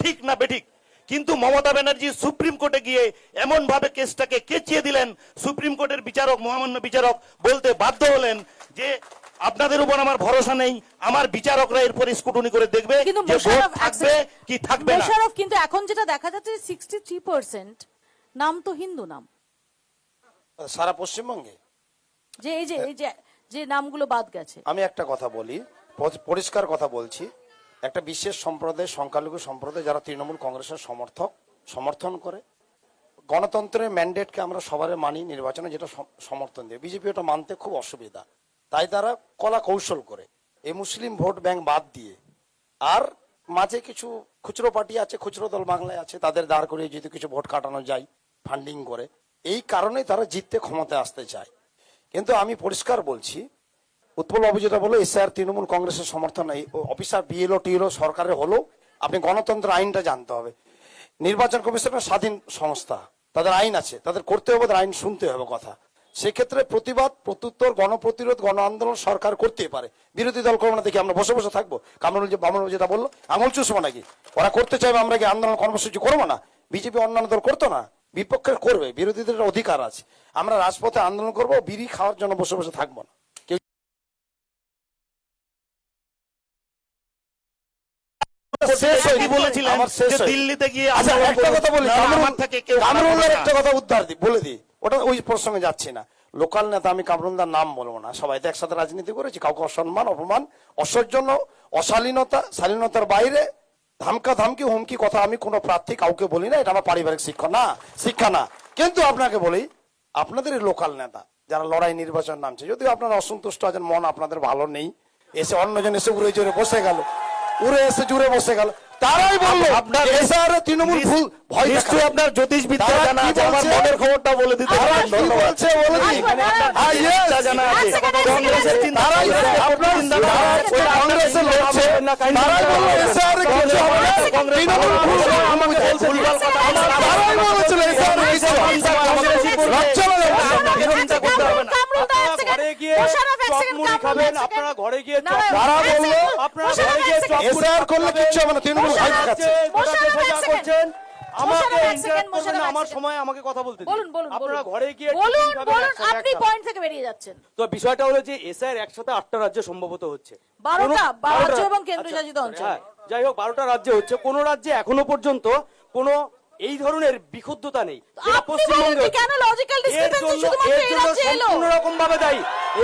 ঠিক না বেঠিক। কিন্তু মমতা ব্যানার্জি সুপ্রিম কোর্টে গিয়ে এমন ভাবে কেসটাকে কেচিয়ে দিলেন, সুপ্রিম কোর্টের বিচারক, মহামান্য বিচারক বলতে বাধ্য হলেন যে আপনাদের উপর আমার ভরসা নেই, আমার বিচারকরা এরপর স্কুটনি করে দেখবে কিন্তু যে ভোট মোশাররফ, থাকবে কি থাকবে না। মোশাররফ, কিন্তু এখন যেটা দেখা যাচ্ছে 63% নাম তো হিন্দু নাম, সারা পশ্চিমবঙ্গে। যে এই যে যে নামগুলো বাদ গেছে। আমি একটা কথা বলি, পরিষ্কার কথা বলছি, একটা বিশেষ সম্প্রদায়, সংখ্যালঘু সম্প্রদায় যারা তৃণমূল কংগ্রেসের সমর্থন করে, গণতন্ত্রের ম্যান্ডেটকে আমরা সবারে মানি, নির্বাচনে যেটা সমর্থন দিয়ে, বিজেপি ওটা মানতে খুব অসুবিধা, তাই তারা কলা কৌশল করে এই মুসলিম ভোট ব্যাংক বাদ দিয়ে, আর মাঝে কিছু খুচরো পার্টি আছে, খুচরো দল বাংলায় আছে, তাদের দাঁড় করিয়ে যদি কিছু ভোট কাটানো যায় ফান্ডিং করে, এই কারণেই তারা জিততে ক্ষমতায় আসতে চায়। কিন্তু আমি পরিষ্কার বলছি, উৎপল বাবু যেটা বলো, এসআর তৃণমূল কংগ্রেসের সমর্থন, এই অফিসার বিএলও টিএলও সরকারের হলেও আপনি গণতন্ত্র আইনটা জানতে হবে। নির্বাচন কমিশনের স্বাধীন সংস্থা, তাদের আইন আছে, তাদের করতে হবে, তাদের আইন শুনতে হবে কথা। সেক্ষেত্রে প্রতিবাদ, প্রত্যুত্তর, গণপ্রতিরোধ, গণ আন্দোলন সরকার করতেই পারে। বিরোধী দল করবো না দেখি আমরা বসে বসে থাকবো? কামরুল যেটা বললো আঙুল চুষবো নাকি? ওরা করতে চাইবে, আমরা কি আন্দোলন কর্মসূচি করবো না? বিজেপি অন্যান্য দল করতো না? বিপক্ষের করবে, বিরোধীদের অধিকার আছে। আমরা রাজপথে আন্দোলন করব, বিড়ি খাওয়ার জন্য বসে বসে থাকবো না। কেউ শেষ হয়নি। কি বলেছিলেন আমার শেষ যে হয়নি। দিল্লিতে গিয়ে আচ্ছা, আন্দোলন একটা করুন। কথা বলি, না, আমার থেকে কেউ কামরুলের খারাপ একটা না। কথা বলে দিই, ওটা ওই প্রসঙ্গে যাচ্ছি না। লোকাল নেতা, আমি কামরুলদার নাম বলবো না, সবাই তো একসাথে রাজনীতি করেছি, কাউকে অসম্মান, অপমান, অসৌজন্য, অশালীনতা, শালীনতার বাইরে ধামকা ধামকি হুমকি কথা আমি কোনো প্রার্থী কাউকে বলি না। এটা আমার পারিবারিক শিক্ষা না। কিন্তু আপনাকে বলি, আপনাদের লোকাল নেতা যারা লড়াই নির্বাচন নামছে, যদিও আপনারা অসন্তুষ্ট আছেন, মন আপনাদের ভালো নেই, এসে অন্যজন এসে উড়ে জোরে বসে গেল, জুড়ে বসে গেল, তারাই বললো আপনার এসআর তৃণমূল ভুল ভয় নিশ্চয়ই আপনার জ্যোতিষবিদ্যা জানা আছে, আমার মনের খবরটা বলে দিতে তারা পারেন। কি ধন্যবাদ। বলছে বলে দিই। আপনার জ্যোতিষবিদ্যা জানা আছে। কংগ্রেসের তারাই আপনার কংগ্রেসের লড়ছে, তারাই বললো এসআর কিছু হবে না, তৃণমূল ভুল আমাকে ভুলভাল কথা তারাই বলেছিল এসআর কিছু হবে না। লজ্জা লাগে না? বিরোধিতা করতে হবে না। ঘরে গিয়ে চপ মুড়ি খাবেন, আপনারা ঘরে গিয়ে চপ তারা বললো আপনারা ঘরে গিয়ে চপ মুড়ি এসআর করলে কিচ্ছু হবে না, তৃণমূল ভয় দেখাচ্ছে। গোটা দেশে যা করছেন, আমাকে মোশাররফ, এক ইন্টারাপ্ট সেকেন্ড, করবেন না, মোশাররফ, আমার এক সময় আমাকে কথা বলতে দিন। বলুন বলুন আপনারা বলুন। ঘরে গিয়ে বলুন টিফিন খাবেন, বলুন, একসাথে আপনি একসাথে। পয়েন্ট থেকে বেরিয়ে যাচ্ছেন। তো বিষয়টা হলো যে এসআইয়ের একসাথে 8টা রাজ্যে সম্ভবত হচ্ছে 12টা 12টা রাজ্য এবং কেন্দ্রশাসিত অঞ্চল। হ্যাঁ, যাই হোক 12টা রাজ্যে হচ্ছে, কোন রাজ্যে এখনো পর্যন্ত কোন এই ধরনের বিশুদ্ধতা নেই, যেটা আপনি পশ্চিমবঙ্গে বলুন যে হচ্ছে। কেন লজিক্যাল এর ডিসক্রিপেন্সি জন্য শুধুমাত্র এই রাজ্যে এলো? সম্পূর্ণ রকম ভাবে দায়ী,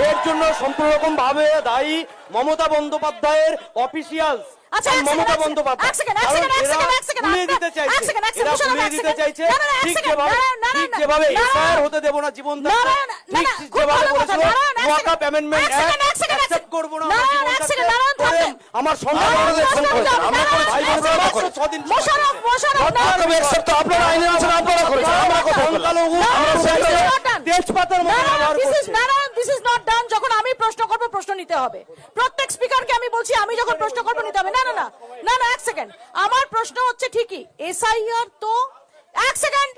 এর জন্য সম্পূর্ণ রকম ভাবে দায়ী মমতা বন্দ্যোপাধ্যায়ের অফিসিয়ালস। আচ্ছা, এক মমতা সেকেন্ড, বন্দ্যোপাধ্যায় এক সেকেন্ড, এক কারণ সেকেন্ড, এক এরা সেকেন্ড, এক সেকেন্ড, গুলিয়ে দিতে এক চাইছে, সেকেন্ড, এক এরা সেকেন্ড, গুলিয়ে এক দিতে সেকেন্ড। চাইছে, না, না, এক ঠিক সেকেন্ড, যেভাবে না, না, ঠিক না, যেভাবে না, না, এসআইআর হতে দেব না জীবন না, থাকতে, না, না, ঠিক না, খুব যেভাবে ভালো কথা, বলেছিল না, না, এক ওয়াকআপ সেকেন্ড, অ্যামেন্ডমেন্ট এক সেকেন্ড, এক সেকেন্ড, এক অ্যাকসেপ্ট সেকেন্ড। করব না না, আমার না, জীবন এক থাকতে। সেকেন্ড, না, না, করে থাকতে। আমার সন্তান আমাদের দেশ করেছে, আমরা করেছি। ভাই বোনেরা আমরা মাত্র করেছি। 6 দিন মোশাররফ, মোশাররফ, না, তবে accept তো আপনারা আইনে আছেন, আপনারা করেছেন, আমরা কথা বললাম। সংখ্যালঘু না, আমরা this is সেটাকে not done. তেজপাতার মতো ব্যবহার করছে। This is not done. যখন আমি প্রশ্ন করব প্রশ্ন নিতে হবে, প্রত্যেক স্পিকারকে আমি বলছি আমি যখন প্রশ্ন করব নিতে হবে। না না না না না, এক সেকেন্ড, আমার প্রশ্ন হচ্ছে ঠিকই এসআইআর তো, এক সেকেন্ড,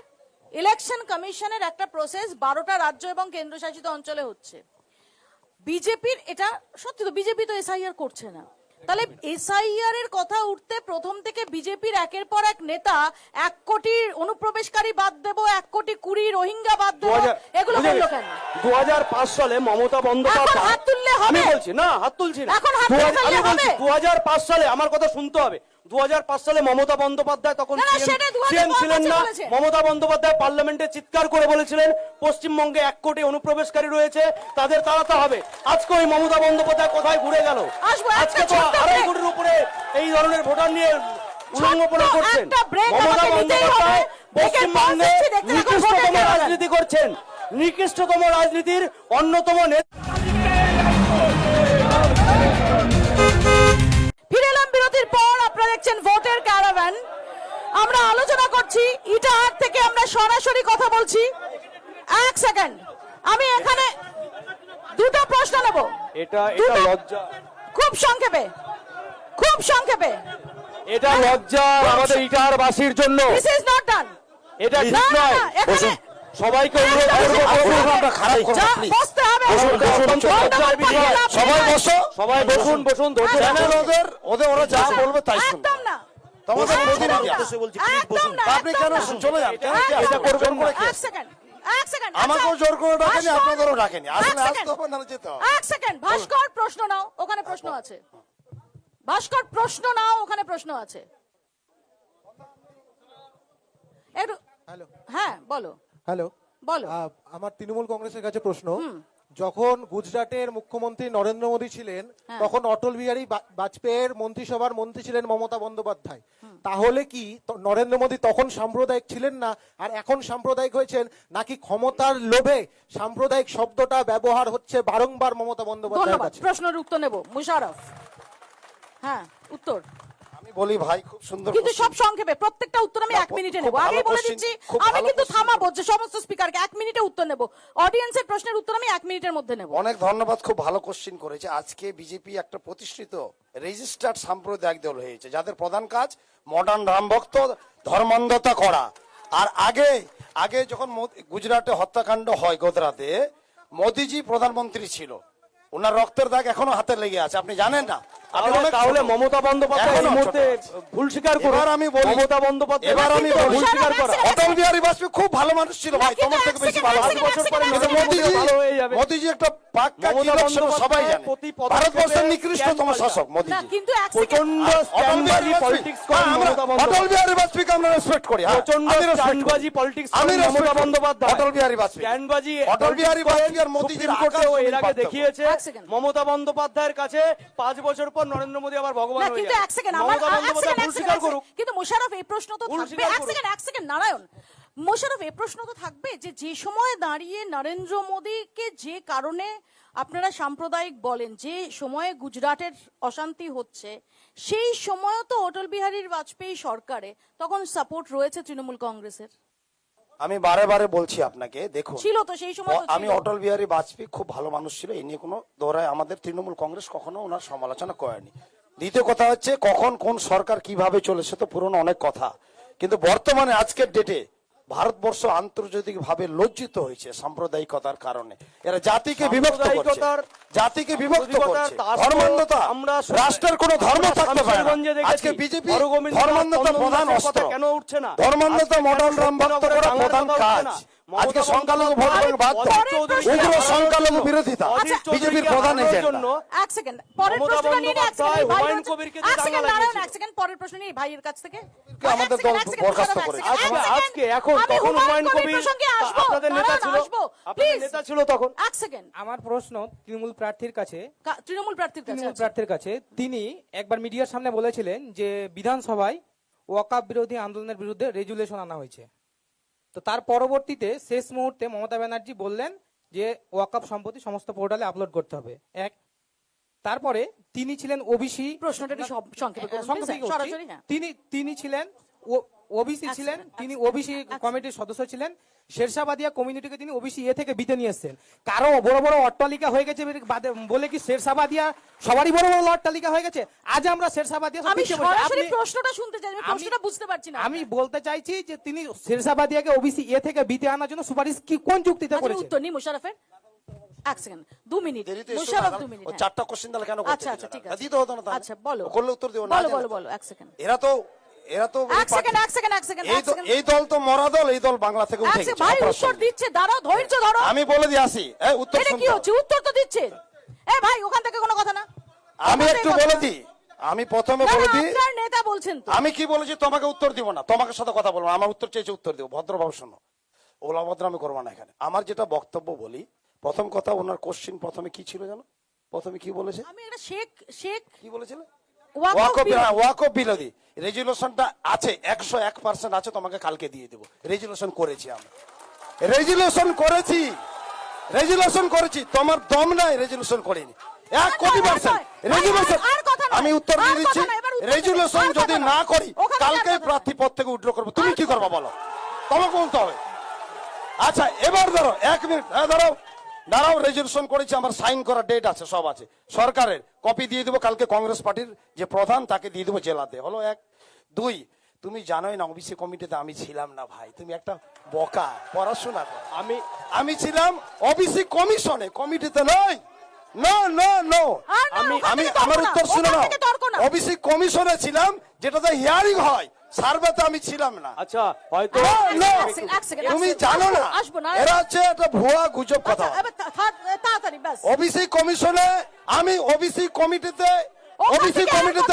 ইলেকশন কমিশনের একটা প্রসেস 12টা রাজ্য এবং কেন্দ্রশাসিত অঞ্চলে হচ্ছে। বিজেপির এটা সত্যি তো, বিজেপি তো এসআইআর করছে না, তাহলে এসআইআর এর কথা উঠতে প্রথম থেকে বিজেপির একের পর এক নেতা 1 কোটি অনুপ্রবেশকারী বাদ দেব, 1 কোটি 20 রোহিঙ্গা বাদ দেব, এগুলো বললো কেন? 2005 সালে মমতা এখন বন্দ্যোপাধ্যায়, হাত তুললে হবে? আমি বলছি না, হাত তুলছি না, এখন হাত তুললে আমি বলছি হবে? 2005 সালে, আমার কথা শুনতে হবে, 2005 সালে মমতা বন্দ্যোপাধ্যায় তখন না, না, সেটা 2005 সিএম ছিলেন না, বলেছে। মমতা বন্দ্যোপাধ্যায় পার্লামেন্টে চিৎকার করে বলেছিলেন পশ্চিমবঙ্গে 1 কোটি অনুপ্রবেশকারী রয়েছে, তাদের তাড়াতে হবে। আজকে ওই মমতা বন্দ্যোপাধ্যায় কোথায় ঘুরে গেল? আসবো, আজকে একটা তো ছোট্ট 2.5 break। কোটির উপরে এই ধরনের ভোটার নিয়ে উলঙ্গপনা ছোট্ট করছেন। একটা break মমতা আমাকে নিতেই হবে। বন্দ্যোপাধ্যায় break-এর পশ্চিমবঙ্গে পর দেখছি, দেখতে থাকুন, ভোটের নিকৃষ্টতম caravan। রাজনীতি করছেন, নিকৃষ্টতম রাজনীতির অন্যতম নেতা। ফিরে এলাম বিরতির পর, আপনারা দেখছেন ভোটের ক্যারাভ্যান। আমরা আলোচনা করছি, ইটাহার থেকে আমরা সরাসরি কথা বলছি। এক সেকেন্ড, আমি এখানে দুটো প্রশ্ন নেব, এটা দুটো- লজ্জা, খুব সংক্ষেপে, খুব সংক্ষেপে। এটা লজ্জা আমাদের ইটাহারবাসীর জন্য, দিস ইজ নট ডান। এটা না ঠিক না নয়। না, এখানে সবাইকে অনুরোধ করবো, আমরা খারাপ করবো, যা please। বসতে হবে। লজ্জার বিষয়। সবাই বসো, সবাই বসুন বসুন, ধৈর্য চ্যানেল রাখুন। ওদের ওরা যা বলবে তাই শুনবে। একদম না, তোমাদের একদম প্রতিনিধি না, আছে। বলছি, please একদম বসুন। না, আপনি একদম কেন না। চলে যান? কেন কি একদম এটা না। করবেন করে কি? এক সেকেন্ড, এক সেকেন্ড, আমাকেও জোর করে ডাকেনি, ভাস্কর, আপনাদেরও ডাকেনি। আসলে এক আসতে সেকেন্ড, হবে, নাহলে যেতে হবে। এক সেকেন্ড, ভাস্কর প্রশ্ন নাও, ওখানে প্রশ্ন আছে। ভাস্কর প্রশ্ন নাও, ওখানে প্রশ্ন আছে। একটু হ্যালো হ্যাঁ বলো হ্যালো বলো। আমার তৃণমূল কংগ্রেসের কাছে প্রশ্ন, যখন গুজরাটের মুখ্যমন্ত্রী নরেন্দ্র মোদী ছিলেন তখন অটল বিহারী বাজপেয়ীর মন্ত্রিসভার মন্ত্রী ছিলেন মমতা বন্দ্যোপাধ্যায়, তাহলে কি নরেন্দ্র মোদী তখন সাম্প্রদায়িক ছিলেন না আর এখন সাম্প্রদায়িক হয়েছেন, নাকি ক্ষমতার লোভে সাম্প্রদায়িক শব্দটা ব্যবহার হচ্ছে বারংবার মমতা বন্দ্যোপাধ্যায়ের ধন্যবাদ, কাছে? প্রশ্নের উত্তর নেব মুশাররফ। হ্যাঁ উত্তর, আমি বলি ভাই, খুব সুন্দর কিন্তু question। সব সংক্ষেপে, প্রত্যেকটা উত্তর আমি না, 1 মিনিটে খুব নেব। ভালো আগেই বলে question, দিচ্ছি, খুব আমি ভালো কিন্তু question থামাবো যে সমস্ত স্পিকারকে 1 মিনিটে উত্তর নেব। অডিয়েন্সের প্রশ্নের উত্তর আমি 1 মিনিটের মধ্যে নেব। অনেক ধন্যবাদ, খুব ভালো কোশ্চিন করেছে। আজকে বিজেপি একটা প্রতিষ্ঠিত রেজিস্টার্ড সাম্প্রদায়িক দল হয়েছে, যাদের প্রধান কাজ মডার্ন রামভক্ত ধর্মান্ধতা করা। আর আগে যখন গুজরাটে হত্যাকাণ্ড হয় গোদরাতে, মোদিজি প্রধানমন্ত্রী ছিল, ওনার রক্তের দাগ এখনো হাতে লেগে আছে, আপনি জানেন না? তাহলে মমতা বন্দ্যোপাধ্যায় এই এখনো মুহূর্তে ছোট ভুল স্বীকার করুন। এবার আমি বলি, মমতা বন্দ্যোপাধ্যায় এবার আমি ভুল বলি, স্বীকার করা। অটল বিহারী বাজপেয়ী খুব ভালো মানুষ ছিল ভাই, তোমার থেকে বেশি ভালো। 5 বছর পরে কিন্তু মোদী ভালো হয়ে যাবে। মোদিজি একটা পাক্কা মমতা কিলক ছিল, সবাই বন্দ্যোপাধ্যায় জানে। প্রতি পদক্ষেপে ভারতবর্ষের নিকৃষ্টতম ক্যান শাসক না মোদিজি। কিন্তু এক সেকেন্ড প্রচন্ড অটল স্ট্যান্ডবাজি বিহারী পলিটিক্স বাজপেয়ী, করেন আমরা মমতা অটল বন্দ্যোপাধ্যায়। বিহারী বাজপেয়ীকে আমরা রেসপেক্ট করি। হ্যাঁ, প্রচন্ড আমি respect করি। স্ট্যান্ডবাজি পলিটিক্স আমি করেন respect মমতা করি। বন্দ্যোপাধ্যায়। অটল বিহারী বাজপেয়ী, স্ট্যান্ডবাজি অটল বিহারী বাজপেয়ী আর মোদিজির সুপ্রিম কোর্টেও আকাশ এর আগে পার্থক্য। দেখিয়েছে এক সেকেন্ড। মমতা বন্দ্যোপাধ্যায়ের কাছে 5 বছর পর নরেন্দ্র মোদী আবার ভগবান না হয়ে কিন্তু যাবে। এক সেকেন্ড আমার মমতা এক বন্দ্যোপাধ্যায় সেকেন্ড, ভুল স্বীকার করুক। কিন্তু মোশাররফ এই প্রশ্ন তো ভুল থাকবে। স্বীকার করুক। এক সেকেন্ড নারায়ণ, মোশাররফ এই প্রশ্ন তো থাকবে যে সময় দাঁড়িয়ে নরেন্দ্র মোদীকে যে কারণে আপনারা সাম্প্রদায়িক বলেন, যে সময়ে গুজরাটের অশান্তি হচ্ছে, সেই সময়ও তো অটল বিহারী বাজপেয়ী সরকারে তখন সাপোর্ট রয়েছে তৃণমূল কংগ্রেসের, আমি বারে বারে বলছি আপনাকে, দেখুন ছিল তো সেই সময় তো আমি ছিল। অটল বিহারী বাজপেয়ী খুব ভালো মানুষ ছিল, এই নিয়ে কোনো দৌড়ায় আমাদের তৃণমূল কংগ্রেস কখনো ওনার সমালোচনা করেনি। দ্বিতীয় কথা হচ্ছে কখন কোন সরকার কিভাবে চলেছে তো পুরনো অনেক কথা, কিন্তু বর্তমানে আজকের ডেটে ভারতবর্ষ আন্তর্জাতিক ভাবে লজ্জিত হয়েছে সাম্প্রদায়িকতার কারণে। এরা জাতিকে বিভক্ত করছে, জাতিকে বিভক্ত করছে, ধর্মান্ধতা। আমরা রাষ্ট্রের কোনো ধর্ম থাকতে পারে না। শামশেরগঞ্জে দেখেছি। আজকে বিজেপি হরগোবিন্দ ধর্মান্ধতা প্রধান দাসের অস্ত্র, কথা কেন উঠছে না? ধর্মান্ধতা আজকে মডার্ন কেন রাম ভক্ত শক্তিনগরে করা বাংলার প্রধান কথা কাজ। উঠছে না? আজকে মমতা সংখ্যালঘু ভোট আরে, বাধ্য, পরের প্রশ্ন- উগ্র সংখ্যালঘু বিরোধিতা আচ্ছা, বিজেপির প্রধান এজেন্ডা। এক সেকেন্ড পরের মমতা প্রশ্নটা নিয়ে এক সেকেন্ড, বন্দ্যোপাধ্যায় ভাই হুমায়ুন বলছে- কবিরকে এক দিয়ে সেকেন্ড দাঙ্গা নারায়ণ, লাগিয়েছিল। এক সেকেন্ড পরের প্রশ্ন নিয়ে ভাইয়ের কাছ থেকে আমাদের এক সেকেন্ড, দল এক সেকেন্ড, বরখাস্ত মোশাররফ, এক করেছে। সেকেন্ড, এক সেকেন্ড। আজকে এখন আমি তখন হুমায়ুন কবির প্রসঙ্গে আসবো, আপনাদের নেতা নারায়ণ, ছিল, আসবো, আপনাদের please। নেতা ছিল তখন। এক সেকেন্ড, আমার প্রশ্ন তৃণমূল প্রার্থীর কাছে তৃণমূল প্রার্থীর কাছে তৃণমূল আছে। প্রার্থীর কাছে তিনি একবার মিডিয়ার সামনে বলেছিলেন যে বিধানসভায় ওয়াকআপ বিরোধী আন্দোলনের বিরুদ্ধে রেজুলেশন আনা হয়েছে, তো তার পরবর্তীতে শেষ মুহূর্তে মমতা ব্যানার্জি বললেন যে ওয়াকআপ সম্পত্তি সমস্ত পোর্টালে আপলোড করতে হবে। এক, তারপরে তিনি ছিলেন ওবিসি, প্রশ্নটা একটু সংক্ষেপে করুন, সংক্ষেপে please, করছি। সরাসরি, হ্যাঁ। তিনি ছিলেন ওবিসি এক ছিলেন, সেকেন্ড, তিনি এক সেকেন্ড, ওবিসি এক সেকেন্ড। কমিটির সদস্য ছিলেন। শেরশাবাদিয়া কমিউনিটিকে তিনি ওবিসি এ থেকে বিতে নিয়ে এসেছেন। কারো বড় বড় অট্টালিকা হয়ে গেছে বলে কি শেরশাবাদিয়া সবারই বড় বড় অট্টালিকা হয়ে গেছে? আজ আমরা শেরশাবাদিয়া আমি সরাসরি প্রশ্নটা শুনতে চাই, আমি প্রশ্নটা বুঝতে পারছি না। আমি বলতে চাইছি যে তিনি শেরশাবাদিয়াকে ওবিসি এ থেকে বিতে আনার জন্য সুপারিশ কি কোন যুক্তিতে আচ্ছা, করেছেন? উত্তর নি মোশাররফের। এক সেকেন্ড, 2 মিনিট, দেরিতে এসো মোশাররফ না, 2 মিনিট, ও হ্যাঁ। চারটা কোশ্চেন তাহলে কেন করতে আচ্ছা, আচ্ছা, দিলে ঠিক না? আছে। দিতে হতো না তাহলে। আচ্ছা, বলো। করলে উত্তর দিও না, বলো, জানো বলো, তো। বলো, এক সেকেন্ড। এরা তো এক সেকেন্ড, এক সেকেন্ড, এক সেকেন্ড, এই এক তো- সেকেন্ড। এই দল তো মরা দল, এই দল বাংলা থেকে এক উঠে সেকেন্ড, গেছে ভাই অপরাধ উত্তর সঙ্গে। দিচ্ছে, দাঁড়াও, ধৈর্য ধরো। আমি বলে দিয়ে আসি, এই উত্তর এটা কি শুনতে হচ্ছে? হবে। উত্তর তো দিচ্ছে। এ ভাই, ওখান থেকে কোনো কথা না। আমি ওখান একটু থেকে বলে কথা না। দিই, আমি প্রথমে না, বলে না, দিই, আপনার নেতা বলছেন তো। আমি কি বলেছি তোমাকে উত্তর দিব না, তোমাকে সাথে কথা বলবো না। আমার উত্তর চেয়েছে উত্তর দেবো, ভদ্রভাবে শোনো, ওলা ভদ্র আমি করবো না এখানে। আমার যেটা বক্তব্য বলি, প্রথম কথা ওনার কোশ্চিন প্রথমে কি ছিল জানো? প্রথমে কি বলেছে, আমি একটা শেখ কি বলেছিল? ওয়াকফ বিল। ওয়াকফ বিরোধী রেজুলেশনটা আছে, 101% আছে, তোমাকে কালকে দিয়ে দেবো। রেজুলেশন করেছি আমি, রেজুলেশন করেছি, তোমার দম নাই, রেজুলেশন করিনি। 1 কোটি % রেজুলেশন। আমি উত্তর দিয়ে দিচ্ছি, রেজুলেশন যদি না করি কালকে প্রার্থী পদ থেকে উইথড্র করবো। তুমি কি করবা বলো, তোমাকে বলতে হবে। আচ্ছা এবার ধরো 1 মিনিট, দাঁড়াও, রেজুলেশন করেছি, আমার সাইন করা ডেট আছে, সব আছে, সরকারের কপি দিয়ে দেবো কালকে। কংগ্রেস পার্টির যে প্রধান তাকে দিয়ে দেবো জেলাতে। হলো 1। 2, তুমি জানোই না ওবিসি কমিটিতে আমি ছিলাম না ভাই, তুমি একটা বোকা, পড়াশোনা কর। আমি ছিলাম ওবিসি কমিশনে, কমিটিতে নয়। নো নো নো, আমি আমার উত্তর শুনে নাও। ওবিসি কমিশনে ছিলাম, যেটাতে হিয়ারিং হয়, সার্ভেতে আমি ছিলাম না। আচ্ছা হয়তো No, no, এক সেকেন্ড, তুমি জানো না, আসবো না। এরা হচ্ছে একটা ভুয়া গুজব কথা। আচ্ছা, এবার তাড়াতাড়ি ব্যাস। ওবিসি কমিশনে আমি ওবিসি কমিটিতে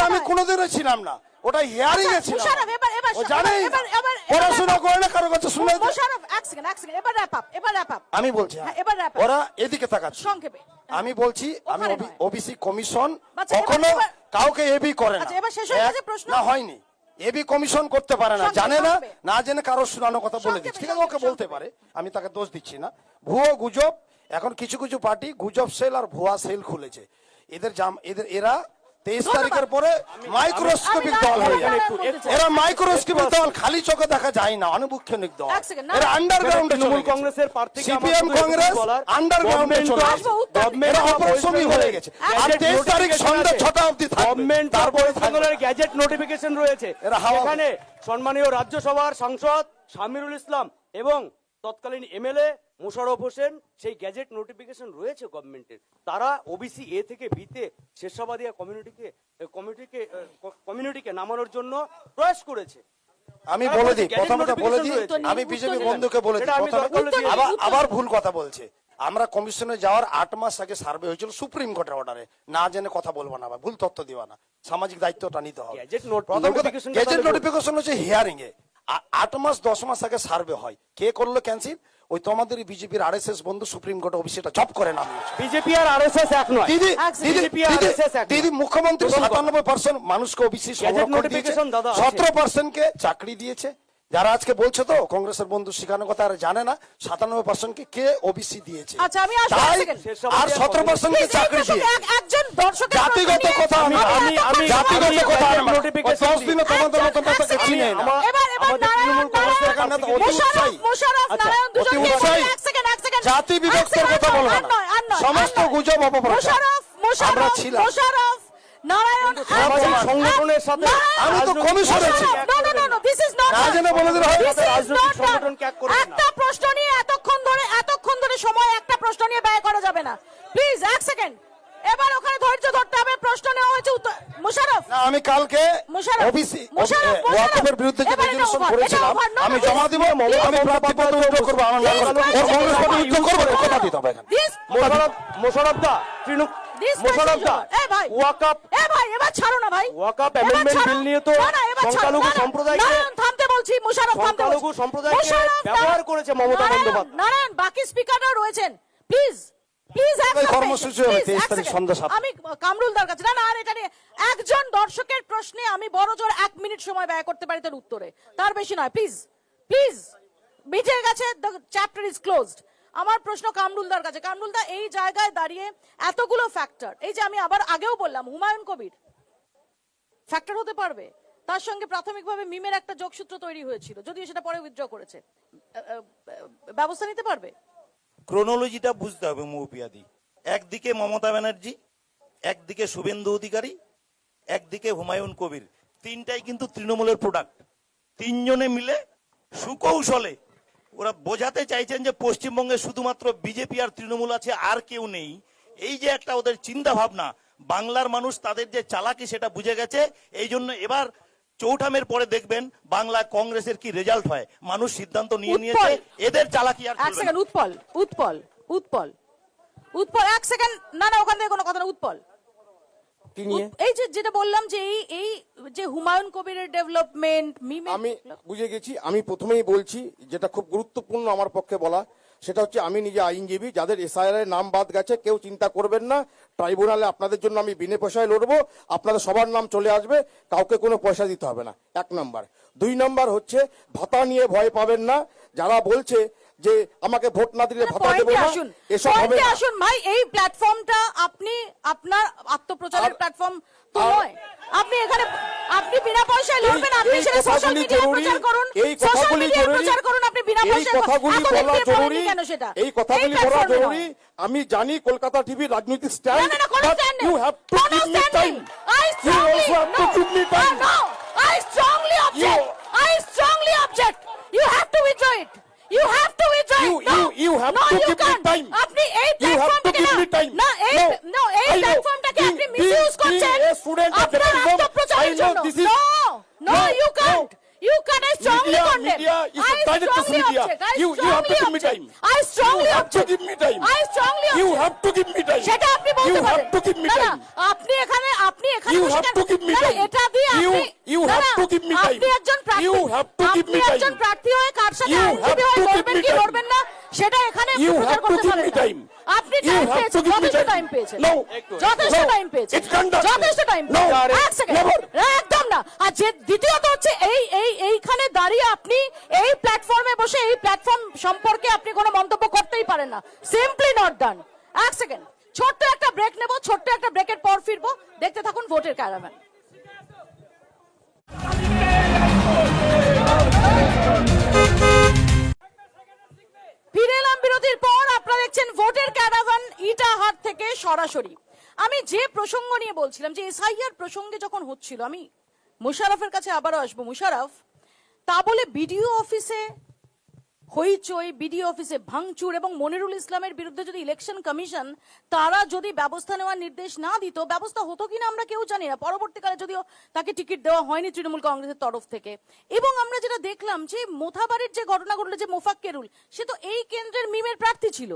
আমি কোনোদিনও ছিলাম না, ওটা হিয়ারিং এ আচ্ছা, ছিলাম। মোশাররফ, এবার ও জানেই না, এবার পড়াশোনা করে না, কারো কাছে শুনে। মোশাররফ, এক সেকেন্ড, এবার wrap up। আমি বলছি, হ্যাঁ, এবার wrap up। ওরা এদিকে তাকাচ্ছে। সংক্ষেপে। আমি বলছি, আমি ওখানে নয়। ওবিসি কমিশন আচ্ছা, এবার- কখনো এবার- কাউকে এবি করে না। আচ্ছা, এবার শেষ হয়ে গেছে প্রশ্ন? না, হয়নি। এবি কমিশন করতে পারে না, সংক্ষেপে, জানে না, সংক্ষেপে। না জেনে কারো শোনানো কথা বলে দিচ্ছে। ঠিক আছে, ওকে বলতে পারে, আমি তাকে দোষ দিচ্ছি না। ভুয়ো গুজব, এখন কিছু কিছু পার্টি গুজব সেল আর ভুয়া সেল খুলেছে। এরা 23 তারিখের পরে মাইক্রোস্কোপিক আমি দল হয়ে দাঁড়ান, যাবে। বলতে চাই। এরা মাইক্রোস্কোপিক দল, খালি চোখে দেখা যায় না, আনুবীক্ষণিক দল। এক সেকেন্ড, না, এরা আন্ডারগ্রাউন্ডে চলে তৃণমূল গেছে। কংগ্রেসের প্রার্থীকে আমার সিপিএম শুধু কংগ্রেস এটুকু বলার, আন্ডারগ্রাউন্ডে গভর্নমেন্ট চলে তো গেছে। আসবো, উত্তর গভর্নমেন্ট এরা তো অপরিশ্রমী ওয়েস্ট হয়ে বেঙ্গলে গেছে। গ্যাজেট আর 23 তারিখ নোটিফিকেশন সন্ধ্যা আছে। 6টা অবধি থাকবে। গভর্নমেন্ট তারপরে ওয়েস্ট বেঙ্গলের গ্যাজেট নোটিফিকেশন রয়েছে। এরা হাওয়া- এখানে সম্মানীয় রাজ্যসভার সাংসদ শামিরুল ইসলাম এবং তৎকালীন এমএলএ মোশাররফ হোসেন সেই গ্যাজেট নোটিফিকেশন রয়েছে গভর্নমেন্টের, তারা ওবিসি এ থেকে বিতে শেরশাবাদিয়া কমিউনিটিকে নামানোর জন্য প্রয়াস করেছে। আমি তারা বলে বলেছে, দিই, গ্যাজেট প্রথমত বলে দিই, নোটিফিকেশন রয়েছে। আমি বিজেপি উত্তর বন্ধুকে বলে দিই, সেটা আমি দরকার হলে দিয়ে আবার দেব। আবার ভুল কথা বলছে। আমরা কমিশনে যাওয়ার 8 মাস আগে সার্ভে হয়েছিল সুপ্রিম কোর্টের অর্ডারে, না জেনে কথা বলবো না, ভুল তথ্য দিবা না, সামাজিক দায়িত্বটা নিতে হবে। গ্যাজেট প্রথম কথা, নোটিফিকেশনটা গ্যাজেট তাহলে নোটিফিকেশন হচ্ছে হিয়ারিং এ 8 মাস 10 মাস আগে সার্ভে হয়, কে করলো ক্যান্সেল? ওই তোমাদের বিজেপির আরএসএস বন্ধু সুপ্রিম কোর্টে অফিসটা জব করে নামিয়েছে। বিজেপি আর আরএসএস এক নয়। দিদি দিদি BJP আর দিদি, RSS এক নয়। দিদি মুখ্যমন্ত্রী প্রথম কথা। 97% মানুষকে ওবিসি Gadget notification দাদা আছে। 17% কে চাকরি দিয়েছে। যারা আজকে বলছে তো কংগ্রেসের বন্ধু শিখানোর কথা আর জানে না, 97% কে ওবিসি দিয়েছে। আচ্ছা, আমি আসবো তাই এক সেকেন্ড। আর 17% কে চাকরি দিয়েছে। একজন দর্শকের জাতিগত প্রশ্ন নিয়ে- কথা জাতিগত কথা আনবা না। ওই 10 দিনে তোমাদের মতন এক তাকে সেকেন্ড। চিনে না। এবার আমাদের তৃণমূল কংগ্রেসের এখানে তো অতি উৎসাহী। মোশাররফ আচ্ছা, নারায়ণ অতি দুজনকে উৎসাহী। এক সেকেন্ড জাতি বিভক্তের কথা বলবো না। সমস্ত গুজব অপপ্রচার। আমরা ছিলাম। মোশাররফ নারায়ণ সামাজিক সংগঠনের সাথে আমি তো কমিশনে ছিলাম। নো দিস ইজ নট না জেনে বলে দিলে হয়। রাজনৈতিক সংগঠনকে এক করবেন না। একটা প্রশ্ন নিয়ে এতক্ষণ ধরে সময় একটা প্রশ্ন নিয়ে ব্যয় করা যাবে না, প্লিজ এক সেকেন্ড। এবার ওখানে ধৈর্য ধরতে হবে, প্রশ্ন নেওয়া হয়েছে মোশাররফ। না, আমি কালকে মোশাররফ, ওবিসি মোশাররফ, ওয়াকফের বিরুদ্ধে যে এবার এটা রেজুলেশন over, করেছিলাম, এটা over, no, আমি no, জমা this- দিব, আমি প্রার্থীপত্র উইথড্র করব, আমার নাম This or Congress party withdraw করব, কথা দিতে হবে এখানে। This- Mosharraf the this Mosharraf the question is over. ভাই ওয়াকআপ ভাই এবার ছাড়ো না ভাই, ওয়াকআপ এবার amendment ছাড়ো। bill নিয়ে তো না, না, এবার ছাড়ো। সংখ্যালঘু না, না, সম্প্রদায়কে- নারায়ণ, থামতে বলছি, মোশাররফ থামতে বলছি। সংখ্যালঘু সম্প্রদায়কে মোশাররফ, ব্যবহার করেছে মমতা নারায়ণ, বন্দ্যোপাধ্যায়। নারায়ণ, বাকি স্পিকাররাও রয়েছেন, প্লিজ এই কর্মসূচি হবে 23 তারিখ সন্ধ্যা 7। আমি কামরুলদার কাছে না আর এটা নিয়ে একজন দর্শকের প্রশ্নে আমি বড় জোর 1 মিনিট সময় ব্যয় করতে পারি তার উত্তরে, তার বেশি নয়, প্লিজ প্লিজ। মিটে গেছে, দ্য চ্যাপ্টার ইজ ক্লোজড। আমার প্রশ্ন কামরুলদার কাছে। কামরুলদা, এই জায়গায় দাঁড়িয়ে এতগুলো ফ্যাক্টর, এই যে আমি আবার আগেও বললাম হুমায়ুন কবির ফ্যাক্টর হতে পারবে, তার সঙ্গে প্রাথমিকভাবে মিমের একটা যোগসূত্র তৈরি হয়েছিল, যদিও সেটা পরে উইথড্র করেছে, ব্যবস্থা নিতে পারবে? ক্রোনোলজিটা বুঝতে হবে মৌপিয়াদি। একদিকে মমতা ব্যানার্জি, একদিকে শুভেন্দু অধিকারী, একদিকে হুমায়ুন কবির, তিনটাই কিন্তু তৃণমূলের প্রোডাক্ট। তিনজনে মিলে সুকৌশলে ওরা বোঝাতে চাইছেন যে পশ্চিমবঙ্গে শুধুমাত্র বিজেপি আর তৃণমূল আছে, আর কেউ নেই। এই যে একটা ওদের চিন্তা ভাবনা, বাংলার মানুষ তাদের যে চালাকি সেটা বুঝে গেছে। এই জন্য এবার চৌঠামের পরে দেখবেন বাংলা কংগ্রেসের কি রেজাল্ট হয়, মানুষ সিদ্ধান্ত নিয়ে নিয়েছে এদের চালাকি আর এক চলবে না। সেকেন্ড, উৎপল এক সেকেন্ড, না ওখান থেকে কোনো কথা না, উৎপল এই যে যেটা বললাম যে এই যে হুমায়ুন কবিরের ডেভেলপমেন্ট, আমি বুঝে গেছি। আমি প্রথমেই বলছি যেটা খুব গুরুত্বপূর্ণ আমার পক্ষে বলা, সেটা হচ্ছে আমি নিজে আইনজীবী, যাদের এসআইআর এর নাম বাদ গেছে কেউ চিন্তা করবেন না, ট্রাইব্যুনালে আপনাদের জন্য আমি বিনা পয়সায় লড়বো, আপনাদের সবার নাম চলে আসবে, কাউকে কোনো পয়সা দিতে হবে না, 1 নাম্বার। 2 নাম্বার হচ্ছে ভাতা নিয়ে ভয় পাবেন না, যারা বলছে যে আমাকে ভোট না দিলে ভাতা দেবো না, এসব হবে না। আসুন ভাই, এই প্ল্যাটফর্মটা আপনি আপনার আত্মপ্রচারের প্ল্যাটফর্ম তো নয়, আপনি এখানে আপনি বিনা পয়সায় লড়বেন, আপনি সেটা সোশ্যাল মিডিয়ায় প্রচার করুন, সোশ্যাল মিডিয়ায় প্রচার করুন, আপনি বিনা পয়সায় কেন সেটা, এই কথাগুলি বলা জরুরি। আমি জানি কলকাতা টিভি রাজনৈতিক stand, but you have to give me time, you also have to give me time. I strongly object. You have to withdraw it. You have to withdraw it. You have no, to you give me can't. time. আপনি এই You have to প্ল্যাটফর্মটাকে give me time. না এই No, এই I know. প্ল্যাটফর্মটাকে আপনি Being- misuse being করছেন a student of আপনার journalism, আত্মপ্রচারের I know জন্য। this is- No, No, you can't. no. You can't. I strongly condemn. Media is a I director's strongly media. object. I You have to strongly give me object. time. I strongly You have to object. give me time. I strongly You object. have to give me time. সেটা আপনি বলতে You পারেন। have to give me না, না, time. আপনি এখানে You বসে have কেন- to give me না, না, time. এটা দিয়ে You না, have না, to give me time. আপনি একজন প্রার্থী, You have to give আপনি me একজন time. প্রার্থী হয়ে কার সাথে You আইনজীবী have হয়ে to give লড়বেন me কি time. লড়বেন না সেটা এখানে You প্রচার have to করতে give পারেন me না। time. আপনি You টাইম have পেয়েছেন, to give me যথেষ্ট time. টাইম পেয়েছেন, No. যথেষ্ট No. টাইম পেয়েছেন, It can't happen. যথেষ্ট টাইম No. এক সেকেন্ড, Never. একদম না। আর যে দ্বিতীয়ত হচ্ছে এইখানে দাঁড়িয়ে আপনি এই প্ল্যাটফর্মে বসে এই প্ল্যাটফর্ম সম্পর্কে আপনি কোনো মন্তব্য করতেই পারেন না, সিম্পলি নট ডান। এক সেকেন্ড, ছোট্ট একটা ব্রেক নেব, ছোট্ট একটা ব্রেকের পর ফিরবো, দেখতে থাকুন ভোটের ক্যারাভ্যান। ফিরে এলাম বিরতির পর, আপনারা দেখছেন ভোটের ক্যারাভান ইটাহার থেকে সরাসরি। আমি যে প্রসঙ্গ নিয়ে বলছিলাম যে এসআইআর প্রসঙ্গে যখন হচ্ছিল, আমি মুশারফের কাছে আবারও আসবো। মুশারফ, তা বলে বিডিও অফিসে হইচই, বিডি অফিসে ভাঙচুর এবং মনিরুল ইসলামের বিরুদ্ধে যদি ইলেকশন কমিশন তারা যদি ব্যবস্থা নেওয়ার নির্দেশ না দিত, ব্যবস্থা হতো কিনা আমরা কেউ জানি না। পরবর্তীকালে যদিও তাকে টিকিট দেওয়া হয়নি তৃণমূল কংগ্রেসের তরফ থেকে। এবং আমরা যেটা দেখলাম যে মোথাবাড়ির যে ঘটনা ঘটলো, যে মোফাক্কেরুল, সে তো এই কেন্দ্রের মিমের প্রার্থী ছিল।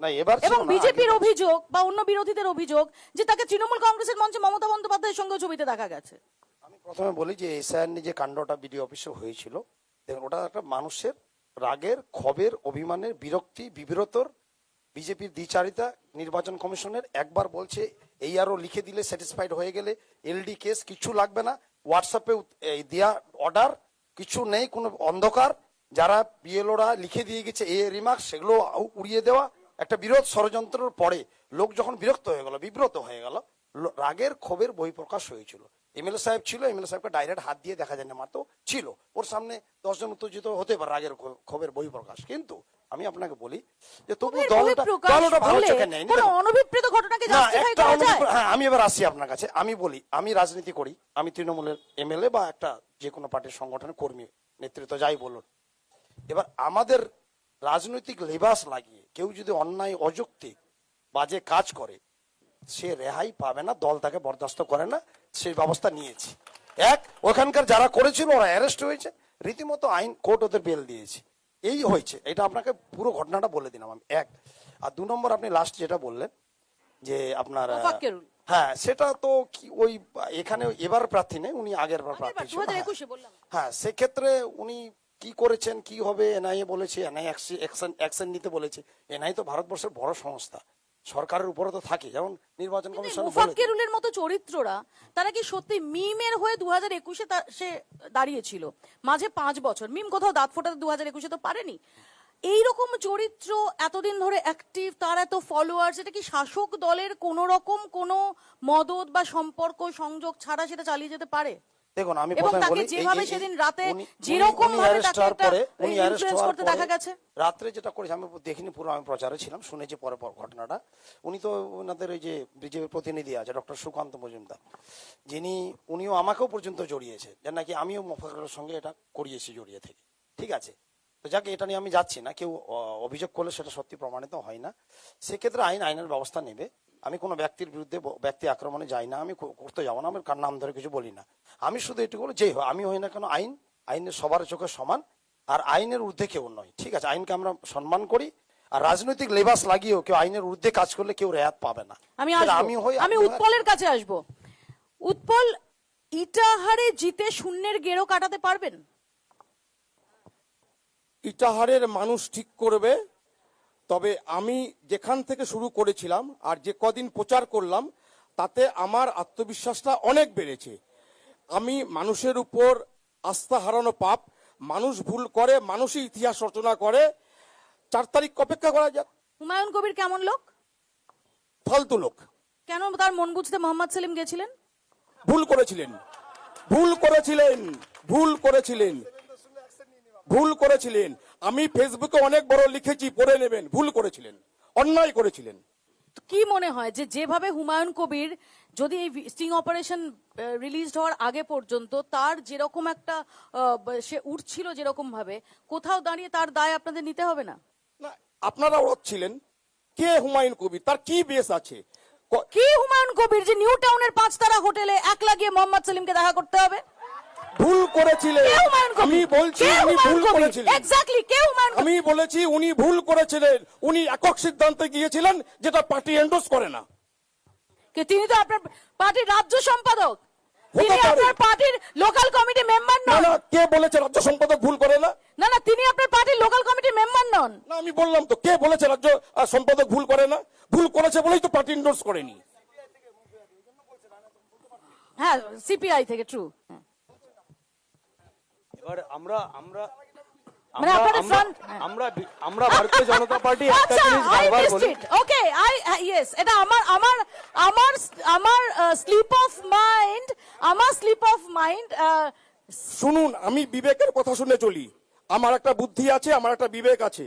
না এবার ছিল এবং না, বিজেপির আগে- অভিযোগ বা অন্য বিরোধীদের অভিযোগ যে তাকে তৃণমূল কংগ্রেসের মঞ্চে মমতা বন্দ্যোপাধ্যায়ের সঙ্গে ছবিতে দেখা গেছে। আমি প্রথমে বলি যে এসআইআর যে কাণ্ডটা বিডিও অফিসে হয়েছিল, দেখুন ওটা একটা মানুষের রাগের, ক্ষোভের, অভিমানের, বিরক্তি, বিব্রতর, বিজেপির দ্বিচারিতা, নির্বাচন কমিশনের একবার বলছে এই আরও লিখে দিলে স্যাটিসফাইড হয়ে গেলে এলডি কেস কিছু লাগবে না, হোয়াটসঅ্যাপে দেওয়া অর্ডার কিছু নেই, কোনো অন্ধকার, যারা বিএলওরা লিখে দিয়ে গেছে এ রিমার্ক সেগুলো উড়িয়ে দেওয়া, একটা বিরোধ ষড়যন্ত্রের পরে লোক যখন বিরক্ত হয়ে গেল, বিব্রত হয়ে গেল, রাগের ক্ষোভের বহিঃপ্রকাশ হয়েছিল। এমএলএ সাহেব ছিল, এমএলএ সাহেবকে ডাইরেক্ট হাত দিয়ে দেখা যায় না, মাত্র ছিল, ওর সামনে 10 জন উত্তেজিত হতে পারে রাগের ক্ষোভের বহিঃপ্রকাশ। কিন্তু আমি আপনাকে বলি যে তবু দলটা ভালো চোখে নেয়নি। কোনো অনভিপ্রেত ঘটনাকে না, জাস্টিফাই একটা করা যায়? হ্যাঁ, আমি এবার আসি আপনার কাছে। আমি বলি, আমি রাজনীতি করি, আমি তৃণমূলের এমএলএ বা একটা যে কোনো পার্টির সংগঠনের কর্মী, নেতৃত্ব যাই বলুন। এবার আমাদের রাজনৈতিক লেবাস লাগিয়ে কেউ যদি অন্যায়, অযৌক্তিক, বাজে কাজ করে, সে রেহাই পাবে না, দল তাকে বরদাস্ত করে না, সেই ব্যবস্থা নিয়েছি। এক, ওখানকার যারা করেছিল ওরা অ্যারেস্ট হয়েছে, রীতিমতো আইন কোর্ট ওদের বেল দিয়েছে, এই হয়েছে। এটা আপনাকে পুরো ঘটনাটা বলে দিলাম আমি। এক, আর 2 নম্বর আপনি লাস্ট যেটা বললেন যে আপনার মোফাক্কেরুল। হ্যাঁ, সেটা তো কি ওই এখানে এবার প্রার্থী নেই, উনি আগের বার প্রার্থী ছিল। 2021 বললাম। হ্যাঁ, সেক্ষেত্রে উনি কি করেছেন, কি হবে, এনআইএ বলেছে, এনআইএ অ্যাকশন নিতে বলেছে। এনআইএ তো ভারতবর্ষের বড় সংস্থা, সরকারের উপরে তো থাকে, যেমন নির্বাচন কমিশন বলেছে। মুফাক্কিরুলের মতো চরিত্ররা তারা কি সত্যি মিমের হয়ে 2021-এ সে দাঁড়িয়েছিল, মাঝে 5 বছর মিম কোথাও দাঁত ফোটাতে 2021-এ তো পারেনি। এইরকম চরিত্র এতদিন ধরে অ্যাক্টিভ, তার এত ফলোয়ার্স, এটা কি শাসক দলের কোন রকম কোনো মদত বা সম্পর্ক সংযোগ ছাড়া সেটা চালিয়ে যেতে পারে? দেখুন আমি এবং প্রথমে তাকে বলি, যেভাবে সেদিন রাতে যেরকম ভাবে তাকে একটা ইনফ্লুয়েন্স করতে দেখা গেছে, রাত্রে যেটা করেছে আমি দেখিনি, পুরো আমি প্রচারে ছিলাম, শুনেছি পরে ঘটনাটা। উনি তো ওনাদের ওই যে বিজেপি প্রতিনিধি আছে ডক্টর সুকান্ত মজুমদার, যিনি উনিও আমাকেও পর্যন্ত জড়িয়েছে, যে নাকি আমিও মোফাক্কেরের সঙ্গে এটা করিয়েছি জড়িয়ে থেকে। ঠিক আছে, তো যাকে এটা নিয়ে আমি যাচ্ছি না, কেউ অভিযোগ করলে সেটা সত্যি প্রমাণিত হয় না, সেক্ষেত্রে আইনের ব্যবস্থা নেবে। আমি কোনো ব্যক্তির বিরুদ্ধে ব্যক্তি আক্রমণে যাই না, আমি করতে যাবো না, আমি কার নাম ধরে কিছু বলি না। আমি শুধু এটুকু বলি, যে আমি হই না কেন আইনের সবার চোখে সমান, আর আইনের ঊর্ধ্বে কেউ নয়। ঠিক আছে, আইনকে আমরা সম্মান করি, আর রাজনৈতিক লেবাস লাগিয়েও কেউ আইনের ঊর্ধ্বে কাজ করলে কেউ রেহাত পাবে না। আমি উৎপলের কাছে আসবো। উৎপল, ইটাহারে জিতে শূন্যের গেরো কাটাতে পারবেন? ইটাহারের মানুষ ঠিক করবে। তবে আমি যেখান থেকে শুরু করেছিলাম আর যে কদিন প্রচার করলাম, তাতে আমার আত্মবিশ্বাসটা অনেক বেড়েছে। আমি মানুষের উপর আস্থা হারানো পাপ, মানুষ ভুল করে, মানুষই ইতিহাস রচনা করে। 4 তারিখ অপেক্ষা করা যাক। হুমায়ুন কবির কেমন লোক? ফালতু লোক। কেন তার মন বুঝতে মোহাম্মদ সেলিম গেছিলেন? ভুল করেছিলেন, ভুল করেছিলেন, ভুল করেছিলেন, ভুল করেছিলেন। আমি ফেসবুকে অনেক বড় লিখেছি, পড়ে নেবেন। ভুল করেছিলেন, অন্যায় করেছিলেন। কি মনে হয় যে যেভাবে হুমায়ুন কবির যদি এই স্টিং অপারেশন রিলিজ হওয়ার আগে পর্যন্ত তার যেরকম একটা সে উঠছিল যেরকম ভাবে, কোথাও দাঁড়িয়ে তার দায় আপনাদের নিতে হবে না? না, আপনারা ওড়াচ্ছিলেন। কে হুমায়ুন কবির? তার কি বেশ আছে? কি হুমায়ুন কবির যে নিউ টাউনের 5 তারা হোটেলে একলা গিয়ে মোহাম্মদ সেলিমকে দেখা করতে হবে? ভুল করেছিলেন। আমি বলছি উনি ভুল করেছিলেন। এক্স্যাক্টলি, কে হুমায়ুন কবির? আমি বলেছি উনি ভুল করেছিলেন। উনি একক সিদ্ধান্তে গিয়েছিলেন, যেটা পার্টি এন্ডোর্স করে না। কে তিনি তো আপনার পার্টির রাজ্য সম্পাদক, তিনি হতে পারে। আপনার পার্টির লোকাল কমিটি মেম্বার না নন। না, কে বলেছে রাজ্য সম্পাদক ভুল করে না? না না, তিনি আপনার পার্টির লোকাল কমিটির মেম্বার নন। না, আমি বললাম তো, কে বলেছে রাজ্য সম্পাদক ভুল করে না? ভুল করেছে বলেই তো পার্টি এন্ডোর্স করেনি। হ্যাঁ, সিপিআই থেকে, ট্রু। এবার আমরা আমরা মানে আপনাদের front, আমরা আমরা ভারতীয় জনতা পার্টি একটা আচ্ছা, জিনিস I বারবার missed বলি, it. Okay, yes, এটা আমার স্লিপ অফ মাইন্ড, আমার স্লিপ অফ মাইন্ড। শুনুন, আমি বিবেকের কথা শুনে চলি। আমার একটা বুদ্ধি আছে, আমার একটা বিবেক আছে।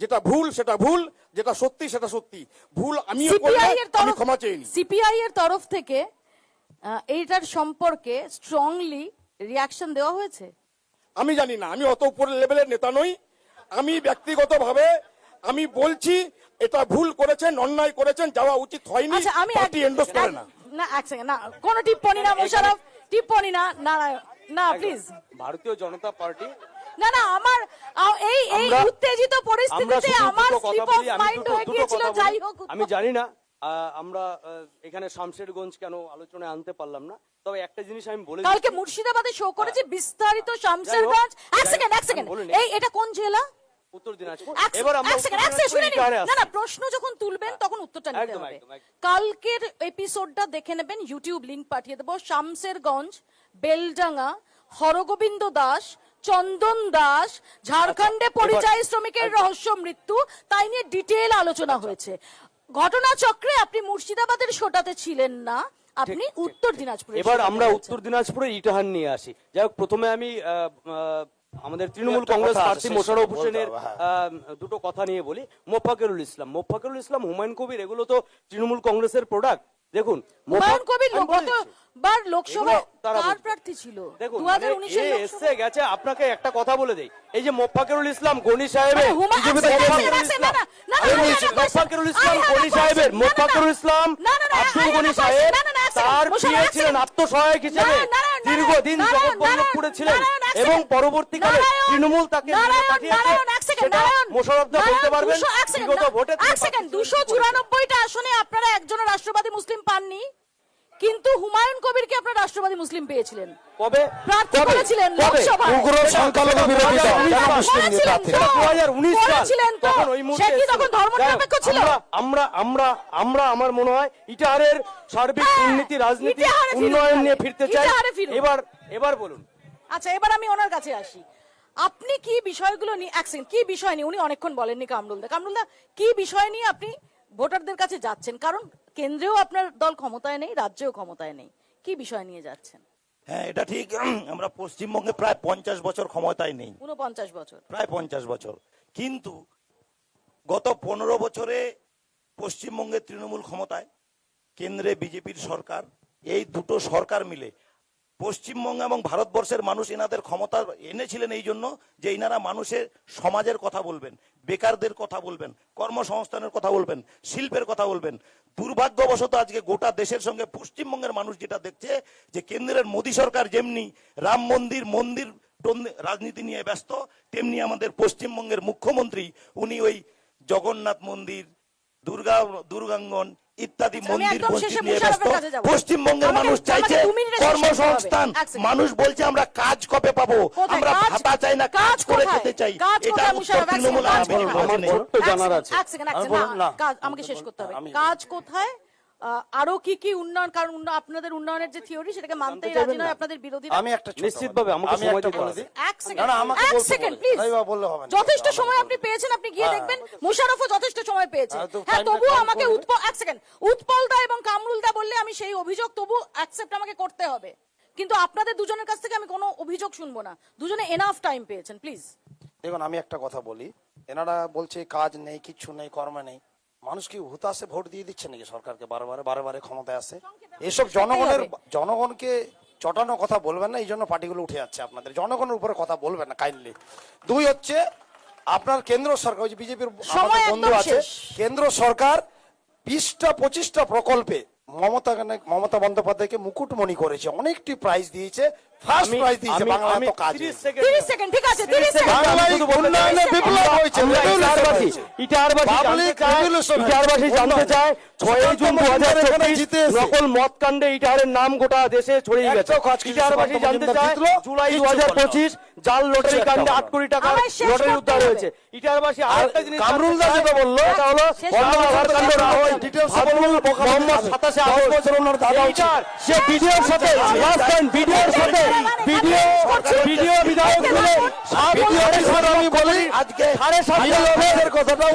যেটা ভুল সেটা ভুল, যেটা সত্যি সেটা সত্যি। ভুল আমিও করলে আমি ক্ষমা চেয়ে নিই। সিপিআই এর তরফ থেকে এইটার সম্পর্কে স্ট্রংলি রিয়াকশন দেওয়া হয়েছে। আমি জানি না, আমি অত উপরের লেভেলের নেতা নই। আমি ব্যক্তিগতভাবে আমি বলছি এটা ভুল করেছেন, অন্যায় করেছেন, যাওয়া উচিত হয়নি, আচ্ছা আমি পার্টি এন্ডোর্স করে না। না এক সেকেন্ড, না কোনো টিপ্পনি না মোশাররফ, টিপ্পনি না, না না প্লিজ। ভারতীয় জনতা পার্টি না না আমার এই উত্তেজিত পরিস্থিতিতে আমার স্লিপ অফ মাইন্ড হয়ে গিয়েছিল, যাই হোক। আমি জানি না আমরা এখানে শামশেরগঞ্জ কেন আলোচনায় আনতে পারলাম না, তবে একটা জিনিস আমি বলে কালকে মুর্শিদাবাদে শো করেছে বিস্তারিত শামশেরগঞ্জ। এক সেকেন্ড এই এটা কোন জেলা? উত্তর দিনাজপুর। এক এবার আমরা সেকেন্ড শুনে নিন। না না প্রশ্ন যখন তুলবেন তখন উত্তরটা নিতে একদম, হবে। একদম, একদম। কালকের এপিসোডটা দেখে নেবেন, ইউটিউব লিংক পাঠিয়ে দেবো। শামশেরগঞ্জ, বেলডাঙ্গা, হরগোবিন্দ দাস, চন্দন দাস, ঝাড়খণ্ডে পরিযায়ী শ্রমিকের রহস্য মৃত্যু, তাই নিয়ে ডিটেল আলোচনা হয়েছে। ঘটনাচক্রে আপনি মুর্শিদাবাদের শোটাতে ছিলেন না, আপনি উত্তর দিনাজপুরে। এবার আমরা উত্তর দিনাজপুরে ইটাহার নিয়ে আসি। যাই হোক, প্রথমে আমি আমাদের তৃণমূল কংগ্রেস প্রার্থী মোশাররফ হোসেনের দুটো কথা নিয়ে বলি। মোফাকেরুল ইসলাম, হুমায়ুন কবির, এগুলো তো তৃণমূল কংগ্রেসের প্রোডাক্ট। দেখুন হুমায়ুন কবির আমি বলে দিচ্ছি। গতবার লোকসভায় তারা কার বলছে। প্রার্থী ছিল? দেখুন 2019 এর লোকসভা। এসে গেছে। আপনাকে একটা কথা বলে দেই, এই যে মোফাকেরুল ইসলাম গনি সাহেবের মোফাকেরুল ইসলাম আব্দুল গনি সাহেব তার প্রিয় ছিলেন, আত্মসহায়ক হিসেবে দীর্ঘদিন জগৎবল্লভপুরে ছিলেন এবং পরবর্তীকালে তৃণমূল তাকে নিয়ে পাঠিয়েছে। সেটা মোশাররফ দা বলতে পারবেন। বিগত ভোটে 294টা আসনে আপনারা একজন রাষ্ট্রবাদী মুসলিম পাননি, কিন্তু হুমায়ুন কবিরকে আপনারা রাষ্ট্রবাদী মুসলিম পেয়েছিলেন। কবে প্রার্থী করেছিলেন লোকসভায়। উগ্র সংখ্যালঘু বিরোধিতা যারা মুসলিম নিয়ে প্রার্থী। 2019 করেছিলেন তো? তখন ওই মুহূর্তে সে কি তখন ধর্মনিরপেক্ষ ছিল? আমরা আমার মনে হয় ইটাহারের সার্বিক উন্নতি, রাজনীতি, ইটাহারে ফিরুন উন্নয়ন তাহলে। নিয়ে ফিরতে চাই। ইটাহারে ফিরুন। এবার বলুন। আচ্ছা এবার আমি ওনার কাছে আসি। আপনি কি বিষয়গুলো নিয়ে কি বিষয় নিয়ে, উনি অনেকক্ষণ বলেননি কামরুলদা কি বিষয় নিয়ে আপনি ভোটারদের কাছে যাচ্ছেন? কারণ কেন্দ্রেও আপনার দল ক্ষমতায় নেই, রাজ্যেও ক্ষমতায় নেই, কি বিষয় নিয়ে যাচ্ছেন? হ্যাঁ, এটা ঠিক। আমরা পশ্চিমবঙ্গে প্রায় 50 বছর ক্ষমতায় নেই, 49 বছর, প্রায় 50 বছর। কিন্তু গত 15 বছরে পশ্চিমবঙ্গে তৃণমূল ক্ষমতায়, কেন্দ্রে বিজেপির সরকার, এই দুটো সরকার মিলে পশ্চিমবঙ্গ এবং ভারতবর্ষের মানুষ এনাদের ক্ষমতা এনেছিলেন এই জন্য যে এনারা মানুষের সমাজের কথা বলবেন, বেকারদের কথা বলবেন, কর্মসংস্থানের কথা বলবেন, শিল্পের কথা বলবেন। দুর্ভাগ্যবশত আজকে গোটা দেশের সঙ্গে পশ্চিমবঙ্গের মানুষ যেটা দেখছে যে কেন্দ্রের মোদী সরকার যেমনি রাম মন্দির রাজনীতি নিয়ে ব্যস্ত, তেমনি আমাদের পশ্চিমবঙ্গের মুখ্যমন্ত্রী উনি ওই জগন্নাথ মন্দির, দুর্গাঙ্গন ইত্যাদি মন্দির মসজিদ নিয়ে ব্যস্ত। পশ্চিমবঙ্গের মানুষ চাইছে কর্মসংস্থান, মানুষ বলছে আমরা কাজ কবে পাবো, আমরা ভাতা চাই না, কাজ করে খেতে চাই। এটা উত্তর তৃণমূল জানার আছে। আমাকে শেষ করতে হবে। কাজ কোথায়, আরো কি কি উন্নয়ন? কারণ আপনাদের উন্নয়নের যে থিওরি সেটাকে মানতেই রাজি নয় আপনাদের বিরোধীরা। আমি একটা নিশ্চিতভাবে আমাকে সময় দিতে হবে। এক সেকেন্ড প্লিজ, বললে হবে না। যথেষ্ট সময় আপনি পেয়েছেন, আপনি গিয়ে দেখবেন মোশাররফও যথেষ্ট সময় পেয়েছে। হ্যাঁ তবুও আমাকে উৎপলদা এবং কামরুলদা বললে আমি সেই অভিযোগ তবু অ্যাকসেপ্ট আমাকে করতে হবে, কিন্তু আপনাদের দুজনের কাছ থেকে আমি কোনো অভিযোগ শুনবো না। দুজনে এনাফ টাইম পেয়েছেন, প্লিজ। দেখুন আমি একটা কথা বলি, এনারা বলছে কাজ নেই, কিচ্ছু নেই, কর্ম নেই। মানুষ কি হুতাশে ভোট দিয়ে দিচ্ছে নাকি সরকারকে? বারে ক্ষমতায় আসে এসব জনগণকে চটানো কথা বলবেন না, এই জন্য পার্টিগুলো উঠে যাচ্ছে আপনাদের। জনগণের উপরে কথা বলবেন না কাইন্ডলি। দুই হচ্ছে আপনার কেন্দ্র সরকার, ওই যে বিজেপির আমাদের বন্ধু আছে, কেন্দ্র সরকার 20টা-25টা প্রকল্পে মমতা বন্দ্যোপাধ্যায়কে মুকুটমণি করেছে, অনেকটি প্রাইজ দিয়েছে, ফার্স্ট প্রাইজ দিয়েছে। বাংলা তো কাজ 30 সেকেন্ড, ঠিক আছে 30 সেকেন্ড। বাংলায় উন্নয়নে বিপ্লব হয়েছে। ইটাহারবাসী জানতে চায় 6 জুন 2024 নকল মদ কাণ্ডে ইটাহারের নাম গোটা দেশে ছড়িয়ে গেছে। ইটাহারবাসী জানতে চায় জুলাই 2025 জাল লটারি কাণ্ডে 8 কোটি টাকা লটারি উদ্ধার হয়েছে। ইটাহারবাসী আরেকটা জিনিস কামরুলদা যেটা বললো এটা হলো আধার কাণ্ড না হয় মোহাম্মদ 27 আগস্ট ওনার দাদা ইটাহার সে ভিডিওর সাথে লাস্ট টাইম ভিডিওর সাথে ভিডিও বিধায়ক ছিলেন। আমি বলি আজকে 7.5 কথাটা